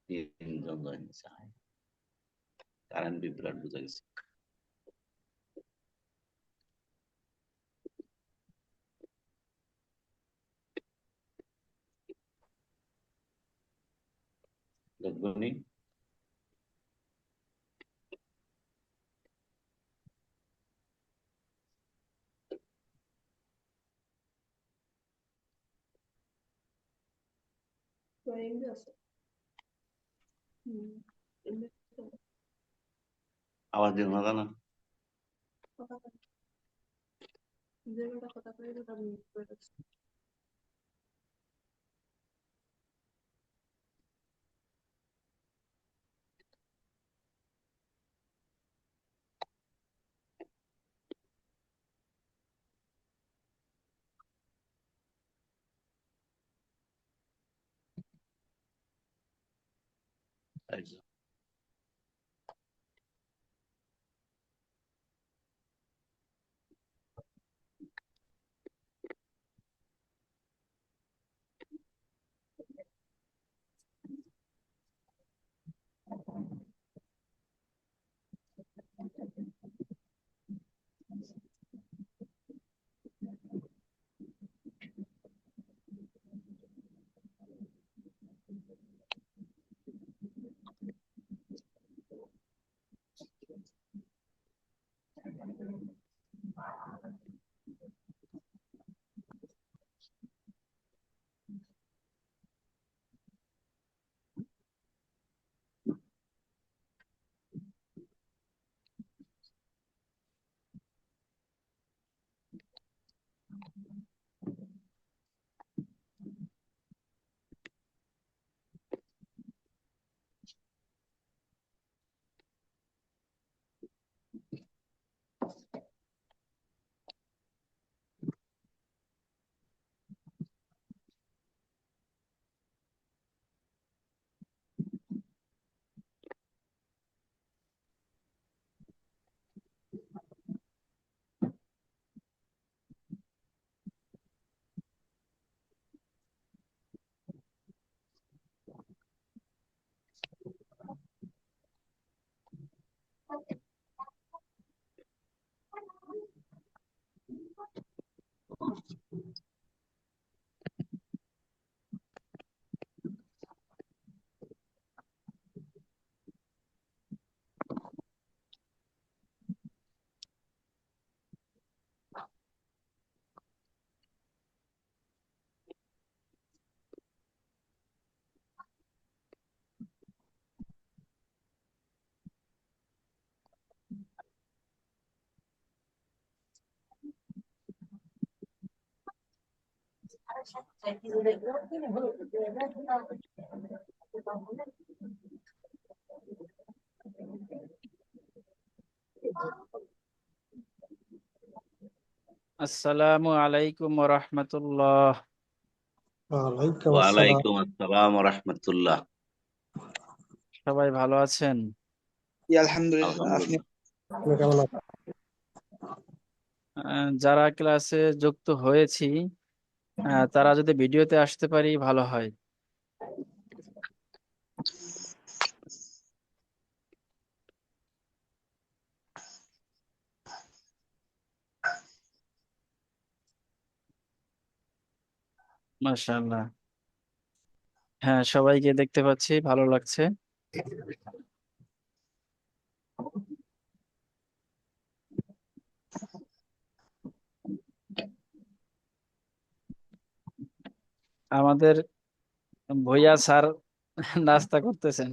তিনজন জয়েন দিছে। কারেন্ট বিভ্রাট বুঝা গেছে। দেখবনি আওয়াজ দিন না না আসসালামু আলাইকুম ওয়া রাহমাতুল্লাহ। ওয়ালাইকুম আসসালাম। ওয়ালাইকুম আসসালাম ওয়া রাহমাতুল্লাহ। সবাই ভালো আছেন? আলহামদুলিল্লাহ। আপনি? আলহামদুলিল্লাহ। আপনি কেমন আছেন? যারা ক্লাসে যুক্ত হয়েছি তারা যদি ভিডিওতে আসতে পারি ভালো হয়। মাশাআল্লাহ। হ্যাঁ, সবাইকে দেখতে পাচ্ছি, ভালো লাগছে। আমাদের ভৈয়া স্যার নাস্তা করতেছেন।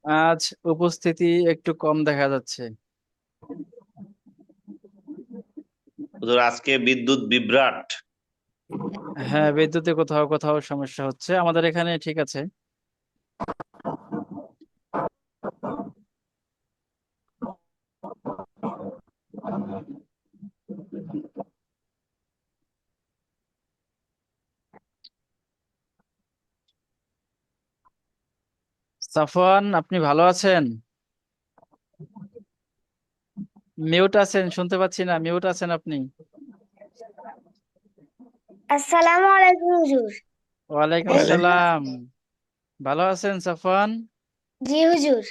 আজ উপস্থিতি একটু কম দেখা যাচ্ছে। হুজুর আজকে বিদ্যুৎ বিভ্রাট। হ্যাঁ, বিদ্যুতে কোথাও কোথাও সমস্যা হচ্ছে, আমাদের এখানে ঠিক আছে। সাফওয়ান, আপনি ভালো আছেন? মিউট আছেন, শুনতে পাচ্ছি না, মিউট আছেন আপনি। আসসালামু আলাইকুম হুজুর। ওয়ালাইকুম এই আসসালাম। ভালো আছেন সাফওয়ান? জি হুজুর।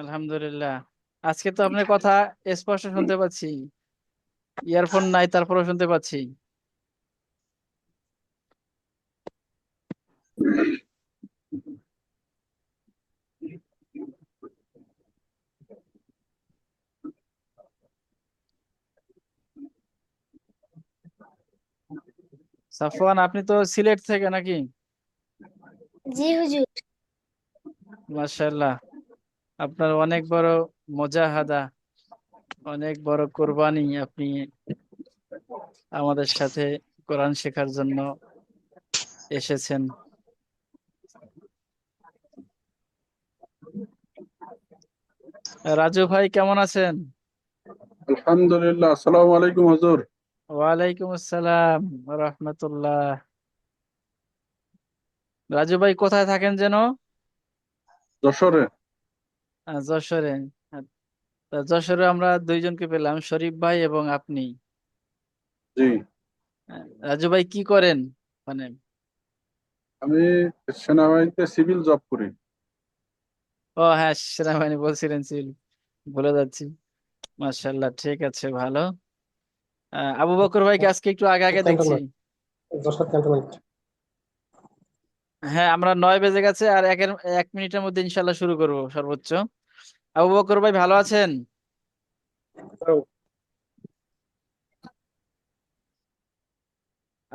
আলহামদুলিল্লাহ। আজকে তো আপনার কথা স্পষ্ট শুনতে পাচ্ছি, ইয়ারফোন নাই তারপরেও শুনতে পাচ্ছি। সাফওয়ান, আপনি তো সিলেট থেকে নাকি? জি হুজুর। মাশাআল্লাহ, আপনার অনেক বড় মুজাহাদা, অনেক বড় কোরবানি। আপনি আমাদের সাথে কোরআন শেখার জন্য এসেছেন। রাজু ভাই কেমন আছেন? আলহামদুলিল্লাহ। আসসালামু আলাইকুম হুজুর। ওয়ালাইকুম আসসালাম রাহমাতুল্লাহ। রাজু ভাই কোথায় থাকেন যেন? যশোরে। যশোরে। তা যশোরে আমরা দুইজনকে পেলাম, শরীফ ভাই এবং আপনি। জি, রাজু ভাই কি করেন মানে? আমি সেনাবাহিনীতে সিভিল জব করি। ও হ্যাঁ, সেনাবাহিনী বলছিলেন, সিল ভুলে যাচ্ছি। মাশাআল্লাহ, ঠিক আছে, ভালো। আবু বকর ভাইকে আজকে একটু আগে আগে দেখছি। Cantonment, Jessore cantonment. হ্যাঁ, আমরা 9 বেজে গেছে, আর 1 মিনিটের মধ্যে ইনশাল্লাহ শুরু করব সর্বোচ্চ। আবু বকর ভাই ভালো আছেন?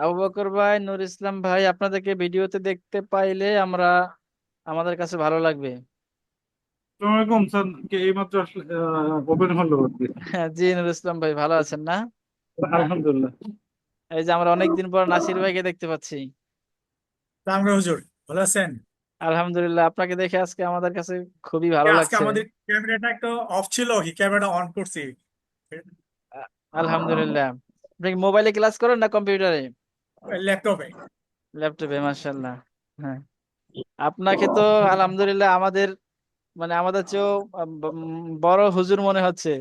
আবু বকর ভাই, নূর ইসলাম ভাই, আপনাদেরকে ভিডিওতে দেখতে পাইলে আমাদের কাছে ভালো লাগবে। আসসালামু আলাইকুম স্যার, কে এইমাত্র আসলে ওপেন হলো আর কি। হ্যাঁ, জি নূর ইসলাম ভাই, ভালো আছেন না? আলহামদুলিল্লাহ। এই যে আমরা অনেকদিন পর নাসির ভাইকে দেখতে পাচ্ছি। তামরা হুজুর ভালো আছেন? আলহামদুলিল্লাহ, আপনাকে দেখে আজকে আমাদের কাছে খুবই ভালো আজকে লাগছে। আমাদের ক্যামেরাটা একটু অফ ছিল, কি ক্যামেরাটা অন করছি আ- আলহামদুলিল্লাহ। আপনি কি মোবাইলে ক্লাস করেন না কম্পিউটারে? ল্যাপটপে। ল্যাপটপে, মাশাআল্লাহ। হ্যাঁ, আপনাকে তো আলহামদুলিল্লাহ আমাদের চেয়েও বড় হুজুর মনে হচ্ছে।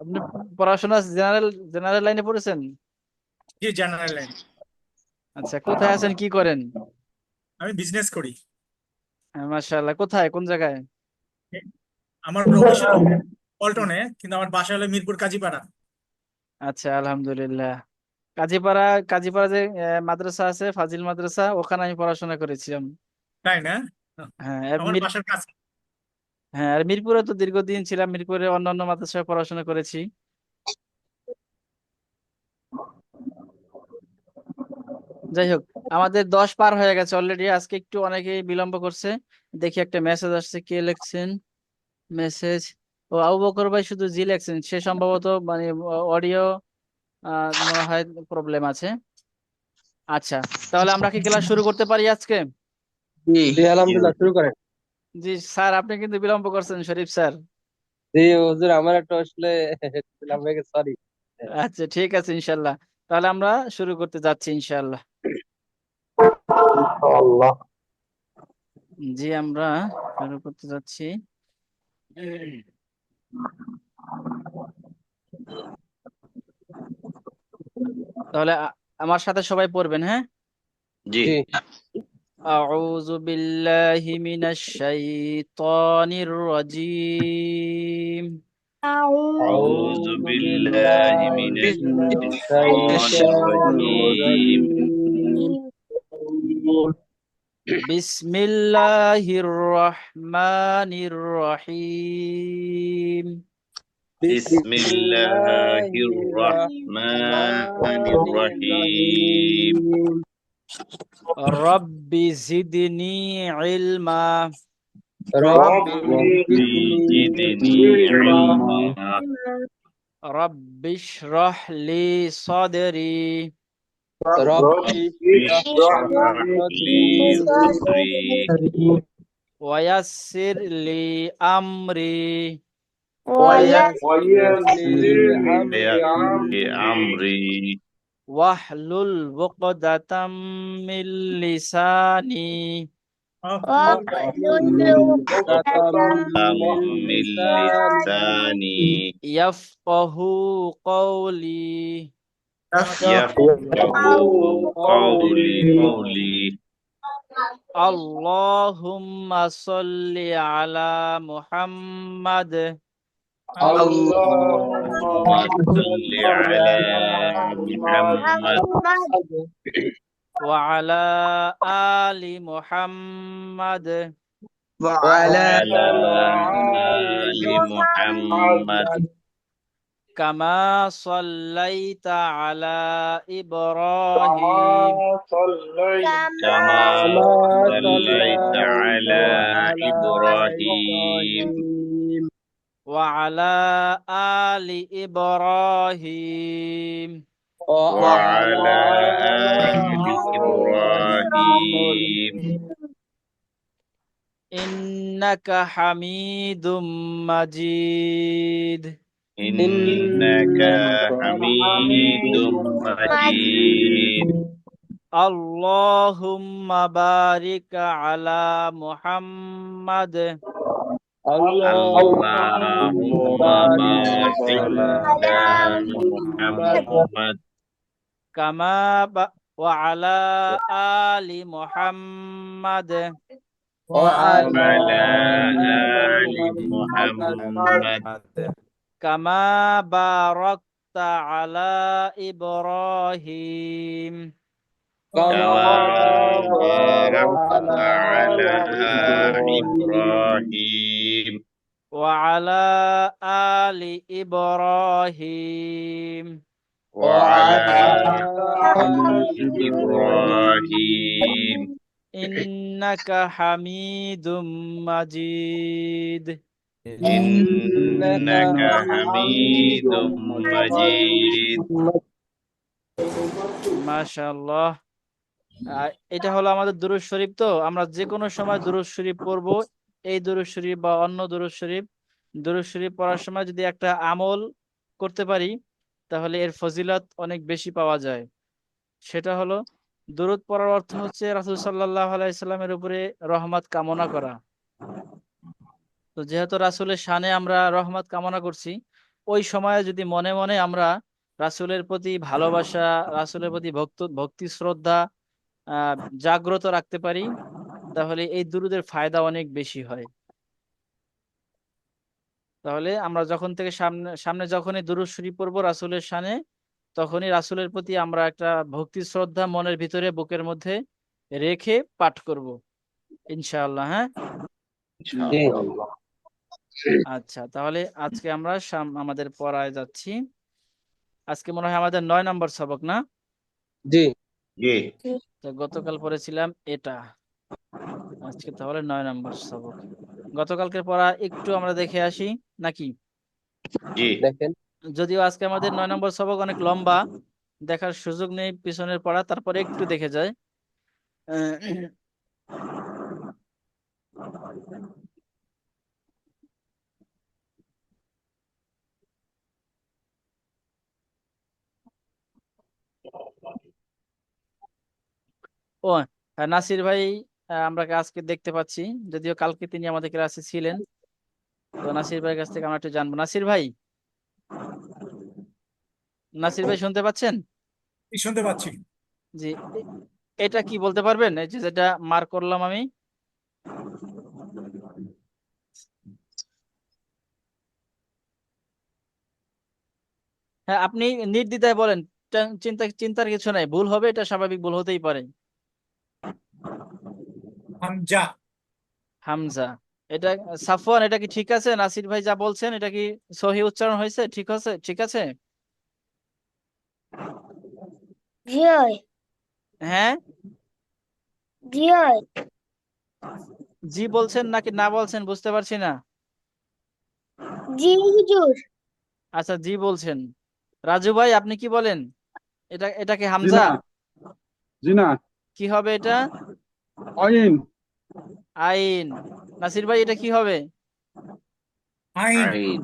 আপনি পড়াশোনা জেনারেল জেনারেল লাইনে পড়েছেন? জি, জেনারেল লাইন। আচ্ছা, কোথায় আছেন, কি করেন? আমি বিজনেস করি। মাশাআল্লাহ, কোথায়, কোন জায়গায়? আমার অফিস হলো পল্টনে, কিন্তু আমার বাসা হলো মিরপুর কাজীপাড়া। আচ্ছা, আলহামদুলিল্লাহ। কাজীপাড়া, কাজীপাড়া যে মাদ্রাসা আছে, ফাজিল মাদ্রাসা, ওখানে আমি পড়াশোনা করেছিলাম। তাই না? হ্যাঁ, আমার বাসার কাছে। হ্যাঁ, আর মিরপুরে তো দীর্ঘদিন ছিলাম, মিরপুরে অন্যান্য মাদ্রাসায় পড়াশোনা করেছি। যাই হোক, আমাদের 10 পার হয়ে গেছে অলরেডি, আজকে একটু অনেকেই বিলম্ব করছে। দেখি একটা মেসেজ আসছে, কে লিখছেন মেসেজ? ও, আবু বকর ভাই শুধু জি লেখছেন, সে সম্ভবত মানে অডিও মনে হয় প্রবলেম আছে। আচ্ছা, তাহলে আমরা কি ক্লাস শুরু করতে পারি আজকে? জি জি আলহামদুলিল্লাহ, শুরু করেন। জি স্যার, আপনি কিন্তু বিলম্ব করছেন, শরীফ স্যার। জি হুজুর, আমার একটু আসলে ছিলাম হয়ে গেছে, সরি। আচ্ছা, ঠিক আছে, ইনশাল্লাহ। তাহলে আমরা শুরু করতে যাচ্ছি ইনশাল্লাহ। আল্লাহ। জি, আমরা শুরু করতে যাচ্ছি। তাহলে আমার সাথে সবাই পড়বেন, হ্যাঁ? জি। জি। أعوذ بالله من الشيطان الرجيم. أعوذ أعوذ بالله بالله من من الشيطان الشيطان الرجيم. الرجيم. بسم الله الرحمن الرحيم. بسم الله الله الرحمن الرحمن الرحيم. الرحيم. রব্বি জিদনি ইলমা ربي زدني علما রব্বি ইশরাহ লি সাদরি ربي اشرح لي صدري ওয়ায়াসসির লি আমরি ويسر لي أمري ওয়াহলুল উকদাতাম মিন লিসানি من لساني ইয়াফকাহু কওলি يفقه قولي আল্লাহুম্মা সাল্লি আলা মুহাম্মাদ اللهم صل على محمد ওয়া আলা আলি মুহাম্মাদ وعلى وعلى آل محمد কামা সাল্লাইতা আলা ইব্রাহিম كما صليت على إبراهيم ওয়া আলা আলি ইব্রাহিম وعلى آل إبراهيم ইন্নাকা হামিদুম মাজিদ إنك حميد مجيد আল্লাহুম্মা বারিক আলা মুহাম্মাদ اللهم بارك على محمد কামা ওয়া আলা আলি মুহাম্মাদ وعلى آل محمد কামা বারাকতা আলা ইব্রাহিম كما باركت على إبراهيم ওয়া আলা আলি ইব্রাহিম وعلى آل إبراهيم ইন্নাকা হামিদুম মাজিদ إنك حميد مجيد মাশাআল্লাহ। এটা হলো আমাদের দুরূদ শরীফ। তো আমরা যে কোনো সময় দুরূদ শরীফ পড়বো। এই দুরূদ শরীফ বা অন্য দুরূদ শরীফ পড়ার সময় যদি একটা আমল করতে পারি তাহলে এর ফজিলত অনেক বেশি পাওয়া যায়। সেটা হলো দুরূদ পড়ার অর্থ হচ্ছে রাসূল সাল্লাল্লাহু আলাইহি সাল্লামের উপরে রহমত কামনা করা। তো যেহেতু রাসূলের শানে আমরা রহমত কামনা করছি, ওই সময়ে যদি মনে মনে আমরা রাসূলের প্রতি ভালোবাসা, রাসূলের প্রতি ভক্তি শ্রদ্ধা জাগ্রত রাখতে পারি, তাহলে এই দুরূদের ফায়দা অনেক বেশি হয়। তাহলে আমরা যখন থেকে সামনে যখনই দুরূদ শরীফ পড়বো রাসূলের শানে, তখনই রাসূলের প্রতি আমরা একটা ভক্তি শ্রদ্ধা মনের ভিতরে বুকের মধ্যে রেখে পাঠ করব ইনশাআল্লাহ। হ্যাঁ, আচ্ছা, তাহলে আজকে আমরা আমাদের পড়ায় যাচ্ছি। আজকে মনে হয় আমাদের 9 নম্বর সবক, না? জি তো গতকাল পড়েছিলাম এটা, আজকে তাহলে 9 নম্বর সবক। গতকালকে পড়া একটু আমরা দেখে আসি নাকি? দেখেন। যদিও আজকে আমাদের 9 নম্বর সবক অনেক লম্বা, দেখার সুযোগ নেই পিছনের পড়া, তারপরে একটু দেখে যায়। ও হ্যাঁ, নাসির ভাই আমরা আজকে দেখতে পাচ্ছি, যদিও কালকে তিনি আমাদের ক্লাসে ছিলেন। তো নাসির ভাইয়ের কাছ থেকে আমরা একটু জানবো। নাসির ভাই শুনতে পাচ্ছেন? শুনতে পাচ্ছি। জি, এটা কি বলতে পারবেন, এই যে যেটা মার্ক করলাম আমি? হ্যাঁ, আপনি নির্দ্বিধায় বলেন, চিন্তার কিছু নাই, ভুল হবে, এটা স্বাভাবিক, ভুল হতেই পারে। হামজা। হামজা, এটা সাফওয়ান, এটা কি ঠিক আছে? নাসির ভাই যা বলছেন এটা কি সহি উচ্চারণ হয়েছে? ঠিক আছে, ঠিক আছে? জি হ্যাঁ, জি হয়। জি বলছেন নাকি না বলছেন বুঝতে পারছি না। জি হুজুর। আচ্ছা জি বলছেন। রাজু ভাই আপনি কি বলেন? এটা কি জি হামজা? না, জি না, কি হবে এটা? আইন, আইন। নাসির ভাই এটা কি হবে? আইন। আইন।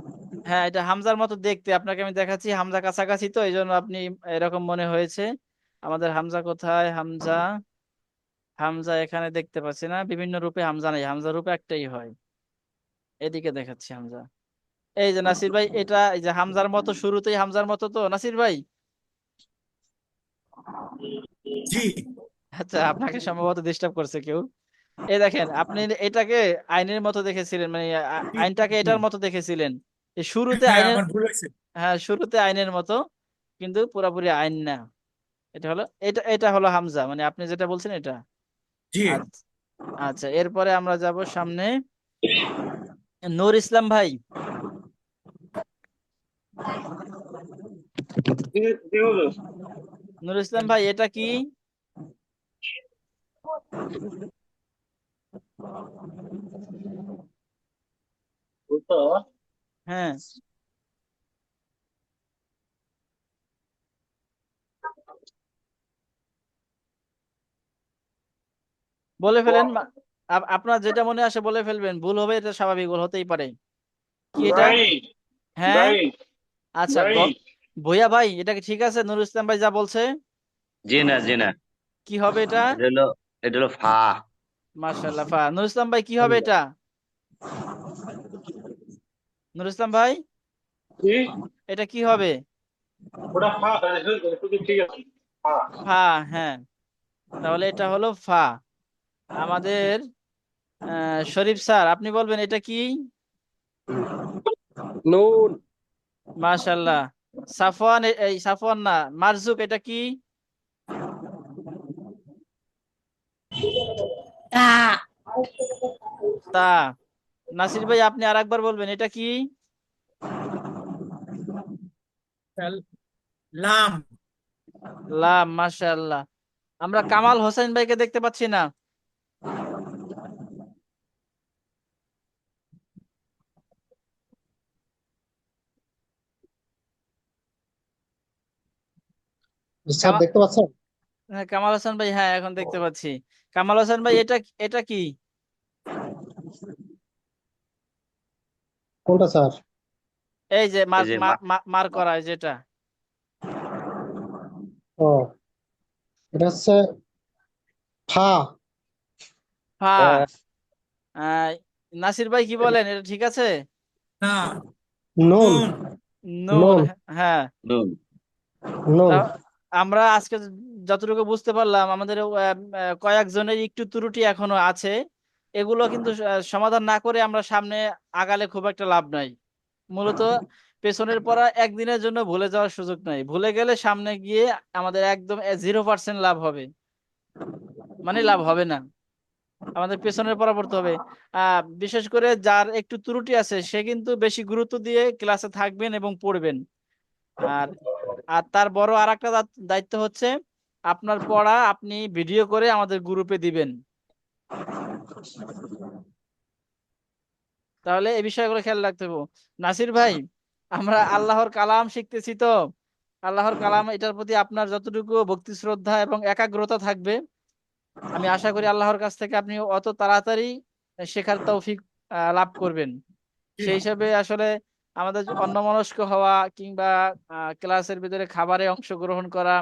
হ্যাঁ এটা হামজার মতো দেখতে, আপনাকে আমি দেখাচ্ছি, হামজা কাছাকাছি তো এই জন্য আপনি এরকম মনে হয়েছে। আমাদের হামজা কোথায়? হামজা, হামজা এখানে দেখতে পাচ্ছি না, বিভিন্ন রূপে হামজা নেই, হামজা রূপে একটাই হয়। এদিকে দেখাচ্ছি হামজা। এই যে নাসির ভাই, এটা এই যে হামজার মতো, শুরুতেই হামজার মতো তো নাসির ভাই? জি। আচ্ছা আপনাকে সম্ভবত ডিস্টার্ব করছে কেউ। এই দেখেন আপনি এটাকে আইনের মতো দেখেছিলেন, মানে জি, আইনটাকে জি। এটার মতো দেখেছিলেন। এই শুরুতে হ্যাঁ, আইনের, আমার ভুল হয়েছে। হ্যাঁ শুরুতে আইনের মতো, কিন্তু পুরোপুরি আইন না। এটা হলো, এটা হলো হামজা, মানে আপনি যেটা বলছেন এটা। জি। আচ্ছা, আচ্ছা এরপরে আমরা যাব সামনে। নূর ইসলাম ভাই, নূর ইসলাম ভাই এটা কি? হ্যাঁ বলে ফেলেন, আপনার যেটা মনে আসে বলে ফেলবেন, ভুল হবে এটা স্বাভাবিক, ভুল হতেই পারে। কি এটা? হ্যাঁ আচ্ছা ভুইয়া ভাই এটা কি ঠিক আছে নূর ইসলাম ভাই যা বলছে? জি না, জি না, কি হবে এটা? এটা হলো, এটা হলো ফা। মার্শাল্লাহ ফা। নূর ইসলাম ভাই কি হবে এটা? নূর ইসলাম ভাই এটা কি হবে? ফা। হ্যাঁ তাহলে এটা হলো ফা। আমাদের শরীফ স্যার আপনি বলবেন এটা কি? নুন। মাশাল্লাহ। সাফওয়ান, এই সাফওয়ান না, মারজুক এটা কি? তা। নাসির ভাই আপনি আরেকবার বলবেন এটা কি? লাম। লাম। মাশাল্লাহ। আমরা কামাল হোসেন ভাইকে দেখতে পাচ্ছি না। স্যার দেখতে পাচ্ছেন? হ্যাঁ, কামাল হোসেন ভাই, হ্যাঁ এখন দেখতে পাচ্ছি। কামাল হোসেন ভাই এটা কি? কোনটা স্যার? এই যে এই যে মার করা যেটা। ও, এটা হচ্ছে ফা। ফা। আহ, নাসির ভাই কি বলেন, এটা ঠিক আছে? না। নুন। নুন। নুন। নুন। হ্যাঁ। নুন। নুন। তা আমরা আজকে যতটুকু বুঝতে পারলাম, আমাদের কয়েকজনের একটু ত্রুটি এখনো আছে। এগুলো কিন্তু সমাধান না করে আমরা সামনে আগালে খুব একটা লাভ নাই। মূলত পেছনের পড়া একদিনের জন্য ভুলে যাওয়ার সুযোগ নাই, ভুলে গেলে সামনে গিয়ে আমাদের একদম 0% লাভ হবে, মানে লাভ হবে না। আমাদের পেছনের পড়া পড়তে হবে। বিশেষ করে যার একটু ত্রুটি আছে সে কিন্তু বেশি গুরুত্ব দিয়ে ক্লাসে থাকবেন এবং পড়বেন। আর আর তার বড় আরেকটা দায়িত্ব হচ্ছে, আপনার পড়া আপনি ভিডিও করে আমাদের গ্রুপে দিবেন। তাহলে এই বিষয়গুলো খেয়াল রাখতে হবে। নাসির ভাই আমরা আল্লাহর কালাম শিখতেছি তো, আল্লাহর কালাম এটার প্রতি আপনার যতটুকু ভক্তি শ্রদ্ধা এবং একাগ্রতা থাকবে, আমি আশা করি আল্লাহর কাছ থেকে আপনি অত তাড়াতাড়ি শেখার তৌফিক লাভ করবেন। জি। সেই হিসাবে আসলে আমাদের অন্যমনস্ক হওয়া কিংবা ক্লাসের ভিতরে খাবারে অংশগ্রহণ করা,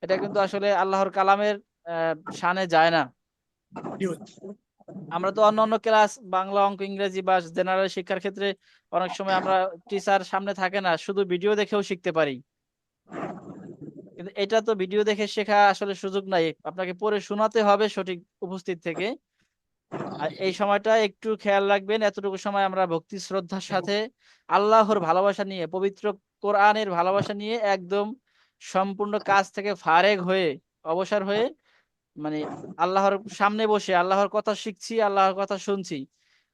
এটা কিন্তু আসলে আল্লাহর কালামের শানে যায় না। জি। আমরা তো অন্য অন্য ক্লাস, বাংলা অঙ্ক ইংরেজি বা জেনারেল শিক্ষার ক্ষেত্রে অনেক সময় আমরা টিচার সামনে থাকে না, শুধু ভিডিও দেখেও শিখতে পারি। কিন্তু এটা তো ভিডিও দেখে শেখা আসলে সুযোগ নাই, আপনাকে পড়ে শোনাতে হবে সঠিক উপস্থিত থেকে। আর এই সময়টা একটু খেয়াল রাখবেন, এতটুকু সময় আমরা ভক্তি শ্রদ্ধার সাথে আল্লাহর ভালোবাসা নিয়ে, পবিত্র কোরআনের ভালোবাসা নিয়ে একদম সম্পূর্ণ কাজ থেকে ফারেগ হয়ে, অবসর হয়ে, মানে আল্লাহর সামনে বসে আল্লাহর কথা শিখছি, আল্লাহর কথা শুনছি,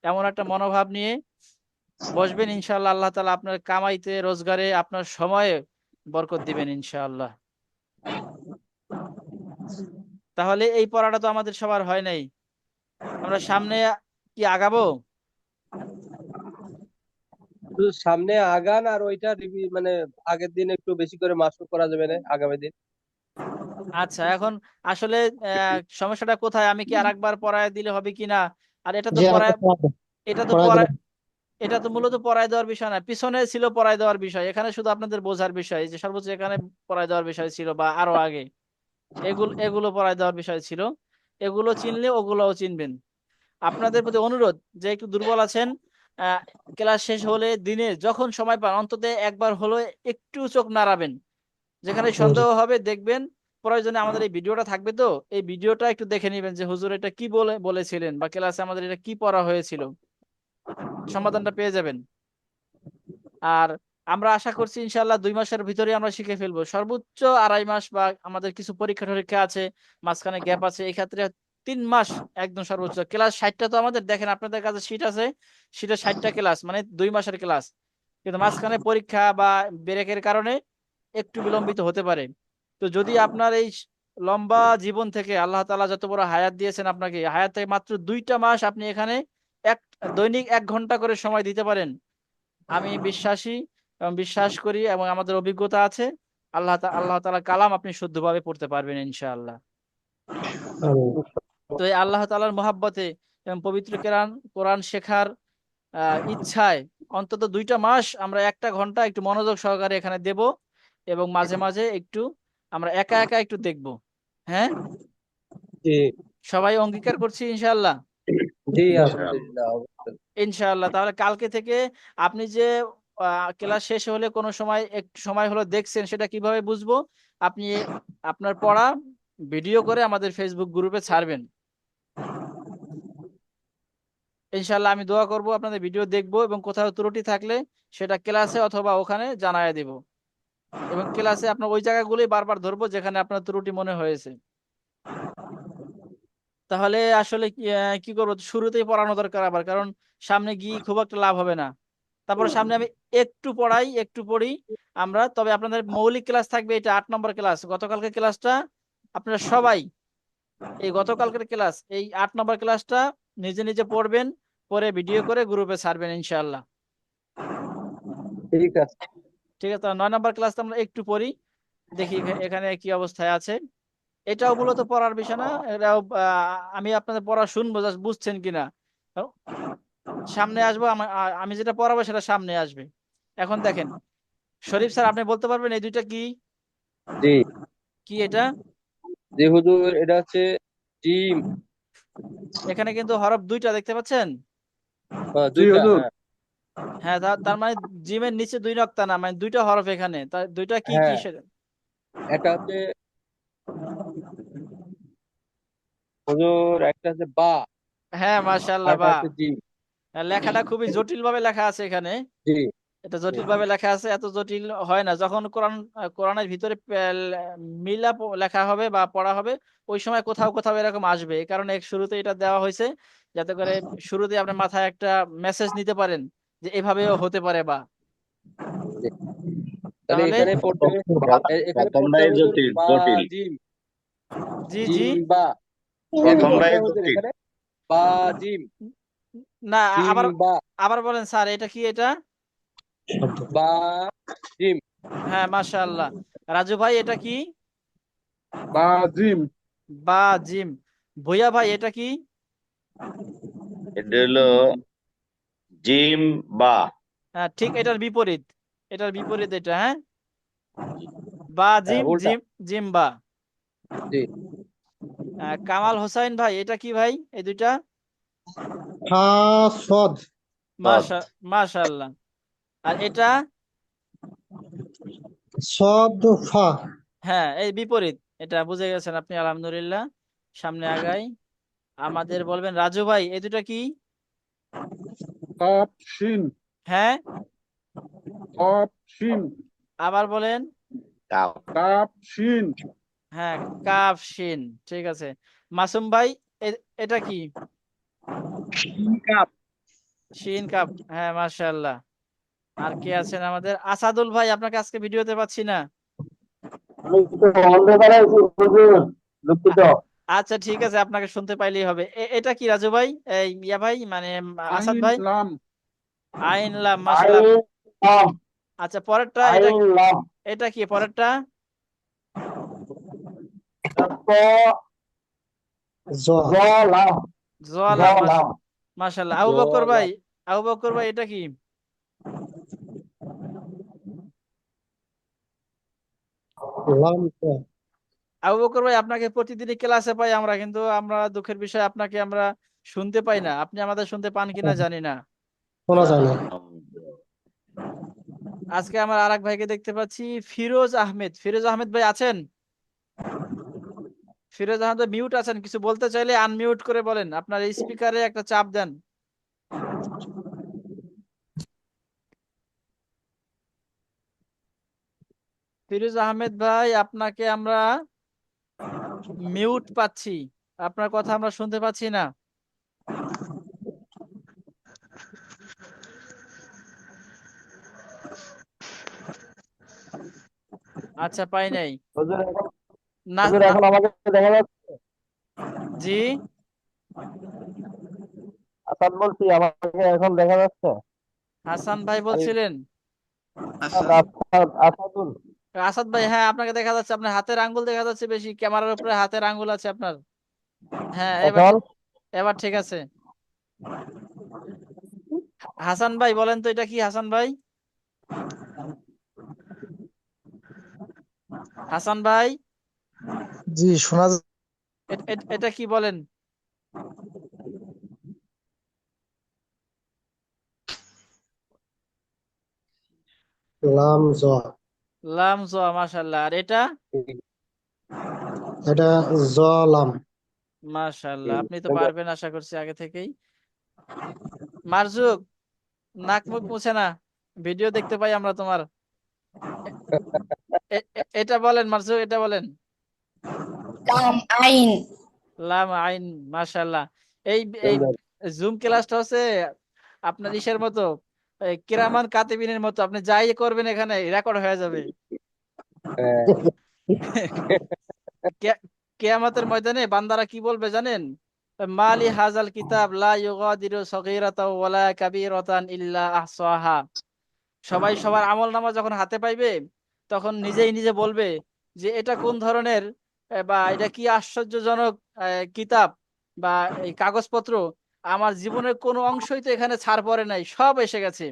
এমন একটা মনোভাব নিয়ে বসবেন। ইনশাআল্লাহ আল্লাহ তাআলা আপনার কামাইতে, রোজগারে, আপনার সময়ে বরকত দিবেন ইনশাআল্লাহ। তাহলে এই পড়াটা তো আমাদের সবার হয় নাই, আমরা সামনে কি আগাবো? শুধু সামনে আগান, আর ওইটা মানে আগের দিন একটু বেশি করে মাস্টার করা যাবে না আগামী দিন। আচ্ছা, এখন আসলে সমস্যাটা কোথায়, আমি কি আরেকবার পড়ায় দিলে হবে কিনা? আর এটা তো জি আর পড়ায়, একটা পড়াবেন। এটা তো পড়ায় পড়ায়, দেবেন। এটা তো মূলত পড়ায় দেওয়ার বিষয় না, পিছনে ছিল পড়ায় দেওয়ার বিষয়, এখানে শুধু আপনাদের বোঝার বিষয়, যে সর্বোচ্চ এখানে পড়ায় দেওয়ার বিষয় ছিল, বা আরো আগে এগুলো এগুলো পড়ায় দেওয়ার বিষয় ছিল। এগুলো চিনলে ওগুলোও চিনবেন। আপনাদের প্রতি অনুরোধ, যে একটু দুর্বল আছেন, আহ ক্লাস শেষ হলে দিনে যখন সময় পান অন্তত একবার হলো একটু চোখ নাড়াবেন, যেখানে জি। সন্দেহ হবে দেখবেন। প্রয়োজনে আমাদের এই ভিডিওটা থাকবে, তো এই ভিডিওটা একটু দেখে নেবেন যে হুজুর এটা কি বলেছিলেন, বা ক্লাসে আমাদের এটা কি পড়া হয়েছিল, সমাধানটা পেয়ে যাবেন। আর আমরা আশা করছি ইনশাল্লাহ 2 মাসের ভিতরে আমরা শিখে ফেলবো, সর্বোচ্চ 2.5 মাস, বা আমাদের কিছু পরীক্ষা টরীক্ষা আছে, মাঝখানে গ্যাপ আছে, এই ক্ষেত্রে 3 মাস একদম সর্বোচ্চ। ক্লাস 60টা তো আমাদের, দেখেন আপনাদের কাছে শীট আছে, শীটে 60টা ক্লাস, মানে 2 মাসের ক্লাস, কিন্তু মাঝখানে পরীক্ষা বা ব্রেকের কারণে একটু বিলম্বিত হতে পারে। তো যদি আপনার এই লম্বা জীবন থেকে আল্লাহ তাআলা যত বড় হায়াত দিয়েছেন আপনাকে, হায়াত থেকে মাত্র 2টা মাস আপনি এখানে এক দৈনিক 1 ঘন্টা করে সময় দিতে পারেন, আমি বিশ্বাসী এবং বিশ্বাস করি, এবং আমাদের অভিজ্ঞতা আছে, আল্লাহ তাআলা কালাম আপনি শুদ্ধভাবে পড়তে পারবেন ইনশাআল্লাহ। আমিন। তো এই আল্লাহ তাআলার মহাব্বতে এবং পবিত্র কোরআন কোরআন শেখার ইচ্ছায় অন্তত 2টা মাস আমরা 1 ঘন্টা একটু মনোযোগ সহকারে এখানে দেব, এবং মাঝে মাঝে একটু আমরা একা একা একটু দেখব। হ্যাঁ, জি সবাই অঙ্গীকার করছি ইনশাআল্লাহ। জি, ইনশাআল্লাহ। আলহামদুলিল্লাহ, অবশ্যই। ইনশাআল্লাহ, তাহলে কালকে থেকে আপনি যে ক্লাস শেষ হলে কোনো সময় একটু সময় হলো দেখছেন, সেটা কিভাবে বুঝবো? আপনি আপনার পড়া ভিডিও করে আমাদের ফেসবুক গ্রুপে ছাড়বেন। ইনশাআল্লাহ আমি দোয়া করব, আপনাদের ভিডিও দেখবো, এবং কোথাও ত্রুটি থাকলে সেটা ক্লাসে অথবা ওখানে জানায় দেব, এবং ক্লাসে আপনার ওই জায়গাগুলোই বারবার ধরবো যেখানে আপনার ত্রুটি মনে হয়েছে। তাহলে আসলে কি করবো, শুরুতেই পড়ানো দরকার আবার, কারণ সামনে গিয়ে খুব একটা লাভ হবে না। তারপরে সামনে আমি একটু পড়াই, একটু পড়ি আমরা। তবে আপনাদের মৌলিক ক্লাস থাকবে, এটা 8 নম্বর ক্লাস, গতকালকে ক্লাসটা আপনারা সবাই, এই গতকালকের ক্লাস, এই 8 নম্বর ক্লাসটা নিজে নিজে পড়বেন, পরে ভিডিও করে গ্রুপে ছাড়বেন ইনশাআল্লাহ। ঠিক আছে। ঠিক আছে, 9 নম্বর ক্লাসটা আমরা একটু পড়ি, দেখি এখানে কি অবস্থায় আছে। এটাও মূলত পড়ার বিষয় না, এটাও আমি আপনাদের পড়া শুনবো, জাস্ট বুঝছেন কিনা। তো সামনে আসবো, আমি যেটা পড়াবো সেটা সামনে আসবে। এখন দেখেন, শরীফ স্যার আপনি বলতে পারবেন এই দুইটা কি? জি কি এটা? জি হুজুর, এটা হচ্ছে জিম। এখানে কিন্তু হরফ 2টা দেখতে পাচ্ছেন। জি দুইটা, হুজুর। হ্যাঁ। হ্যাঁ, তার মানে জিমের নিচে 2 নক্তা না, মানে 2টা হরফ এখানে, তার 2টা কি কি হ্যাঁ, সেটা? এটা হচ্ছে হুজুর, একটা হচ্ছে বা, হ্যাঁ, আর মাশাআল্লাহ, একটা বা। হচ্ছে জিম। লেখাটা খুবই জটিল ভাবে লেখা আছে এখানে, জি এটা জটিল ভাবে লেখা আছে, এত জটিল হয় না। যখন কোরআনের ভিতরে মিলা লেখা হবে বা পড়া হবে, ওই সময় কোথাও কোথাও এরকম আসবে, এই কারণে শুরুতে এটা দেওয়া হয়েছে, যাতে করে শুরুতে আপনার মাথায় একটা মেসেজ নিতে পারেন যে এভাবেও হতে পারে, বা। জি। তাহলে তাহলে এখানে পড়তে হবে, এখানে পড়তে প্রথমটাই হবে হুজুর জটিল বা জটিল। জিম। জি জি, জিম বা, কয়টা পড়তে প্রথমটাই হবে হুজুর জটিল। এখানে? বা জিম, না, জিম আবার বা, আবার বলেন স্যার, এটা কি এটা? বা জিম। হ্যাঁ, মাশাআল্লাহ। রাজু ভাই এটা কি? বা জিম। বা জিম। ভুইয়া ভাই এটা কি? এটা হলো জিম বা। হ্যাঁ, ঠিক এটার বিপরীত, এটার বিপরীত এটা, হ্যাঁ, বা হ্যাঁ, জিম উল্টা। জিম জিম বা। জি কামাল হোসাইন ভাই এটা কি ভাই, এই দুইটা? ফা সদ সৎ। মাশাআল্লাহ। আর এটা? সদ ফা। হ্যাঁ, এই বিপরীত, এটা বুঝে গেছেন আপনি, আলহামদুলিল্লাহ। সামনে আগাই, আমাদের বলবেন রাজু ভাই এই দুটা কি? কাপ শিন। হ্যাঁ, কাপ শিন। আবার বলেন। কাপ। কাপ শিন। হ্যাঁ, কাফ শিন, ঠিক আছে। মাসুম ভাই এটা কি? কাপ। শিন কাপ, হ্যাঁ, মাশাআল্লাহ। আর কে আছেন আমাদের? আসাদুল ভাই, আপনাকে আজকে ভিডিওতে পাচ্ছি না। আমি তো অন্ধকারে আছি হুজুর, দুঃখিত। আচ্ছা ঠিক আছে, আপনাকে শুনতে পাইলেই হবে। এটা কি রাজু ভাই, এই ইয়া ভাই, মানে আসাদ আইন ভাই? লাম। আইন লাম, মাশাআল্লাহ। লাম আচ্ছা পরেরটা, এটা আইন লাম এটা কি পরেরটা? ক জ জ লাম জলাম, লাম মাশাআল্লাহ। আবু বকর ভাই, আবু বকর ভাই এটা কি? লাম জ আবু বকর ভাই, আপনাকে প্রতিদিনই ক্লাসে পাই আমরা, কিন্তু আমরা দুঃখের বিষয় আপনাকে আমরা শুনতে পাই না। আপনি আমাদের শুনতে পান কিনা জানি না। শোনা যায় না। আজকে আমার আরেক ভাইকে দেখতে পাচ্ছি, ফিরোজ আহমেদ। ফিরোজ আহমেদ ভাই আছেন? ফিরোজ আহমেদ মিউট আছেন, কিছু বলতে চাইলে আনমিউট করে বলেন, আপনার স্পিকারে একটা চাপ দেন। ফিরোজ আহমেদ ভাই, আপনাকে আমরা মিউট পাচ্ছি, আপনার কথা আমরা শুনতে পাচ্ছি না। আচ্ছা, পাই নাই। হুজুর এখন না হুজুর না, এখন আমাকে দেখা যাচ্ছে? জি আসাদ বলছি, আমাকে এখন দেখা যাচ্ছে? হাসান ভাই আমি বলছিলেন? আসাদুল। আসাদ ভাই, হ্যাঁ আপনাকে দেখা যাচ্ছে, আপনার হাতের আঙ্গুল দেখা যাচ্ছে বেশি, ক্যামেরার উপরে হাতের আঙ্গুল আছে আপনার। হ্যাঁ, এবার এখন এবার ঠিক আছে। হাসান ভাই বলেন তো, এটা কি হাসান ভাই? হাসান ভাই, জি শোনা এটা কি বলেন? লাম জ লাম জ, মাশাআল্লাহ। আর এটা? এটা জ লাম। মাশাআল্লাহ, আপনি তো পারবেন আশা করছি আগে থেকেই। মারজুক, নাক মুখ মুছে না, ভিডিও দেখতে পাই আমরা তোমার। এটা বলেন মারজুক, এটা বলেন। লাম আইন লাম আইন, মাশাআল্লাহ। এই এই জুম ক্লাসটা হচ্ছে আপনার ইসের মতো, কিরামান কাতিবিনের মতো, আপনি যাই করবেন এখানে রেকর্ড হয়ে যাবে। কিয়ামতের ময়দানে বান্দারা কি বলবে জানেন? মালি হাজাল কিতাব লা ইউগাদিরু সগীরাতাও ওয়ালা কাবীরাতান ইল্লা আহসাহা। সবাই সবার আমলনামা যখন হাতে পাইবে, তখন নিজেই নিজে বলবে যে এটা কোন ধরনের, বা এটা কি আশ্চর্যজনক কিতাব বা এই কাগজপত্র, আমার জীবনের কোনো অংশই তো এখানে ছাড় পড়ে নাই, সব এসে গেছে।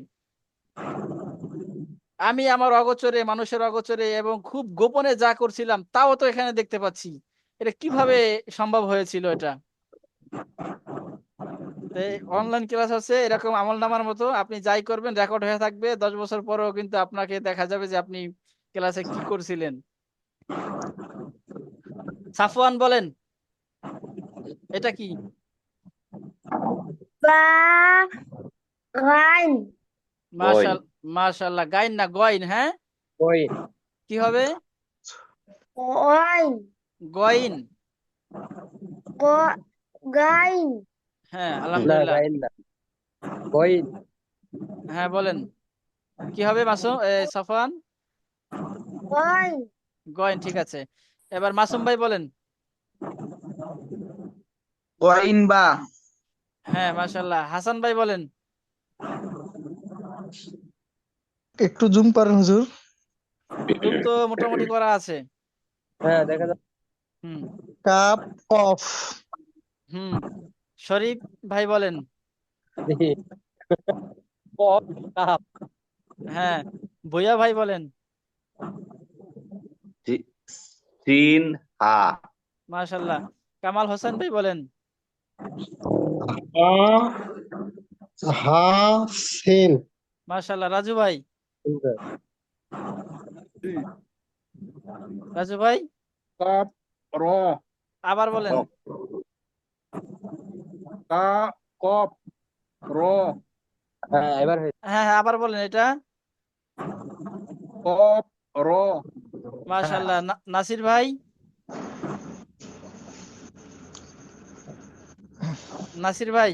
আমি আমার অগোচরে, মানুষের অগোচরে এবং খুব গোপনে যা করছিলাম তাও তো এখানে দেখতে পাচ্ছি। এটা কিভাবে সম্ভব হয়েছিল এটা? অনলাইন ক্লাস হচ্ছে এরকম আমলনামার মতো, আপনি যাই করবেন রেকর্ড হয়ে থাকবে, 10 বছর পরেও কিন্তু আপনাকে দেখা যাবে যে আপনি ক্লাসে কি করছিলেন। সাফওয়ান বলেন, এটা কি? বা গাইন মাশাল মাশাআল্লাহ, গাইন না গয়ন, হ্যাঁ ওই কি হবে? গাইন গয়ন। গাইন হ্যাঁ, না, আলহামদুলিল্লাহ। গাইন না, কইন। হ্যাঁ বলেন, কি হবে সাফওয়ান? গাইন গয়ন, ঠিক আছে। এবার মাসুম ভাই বলেন। কইন বা হ্যাঁ, মাশাআল্লাহ। হাসান ভাই বলেন। একটু জুম করেন হুজুর। জুম তো মোটামুটি করা আছে। হ্যাঁ, দেখা যাচ্ছে। হুম কাপ অফ হুম শরীফ ভাই বলেন। কপ কাপ হ্যাঁ, ভুইয়া ভাই বলেন। সিন হা মাশাআল্লাহ। কামাল হোসেন ভাই বলেন। হা সিন মাশাআল্লাহ। রাজু ভাই, জি। রাজু ভাই কাপ র। আবার বলেন। কা কপ র। হ্যাঁ, এবার হয়েছে। হ্যাঁ হ্যাঁ, আবার বলেন এটা। কপ র। হ্যাঁ, মাশাআল্লাহ। নাসির ভাই, নাসির ভাই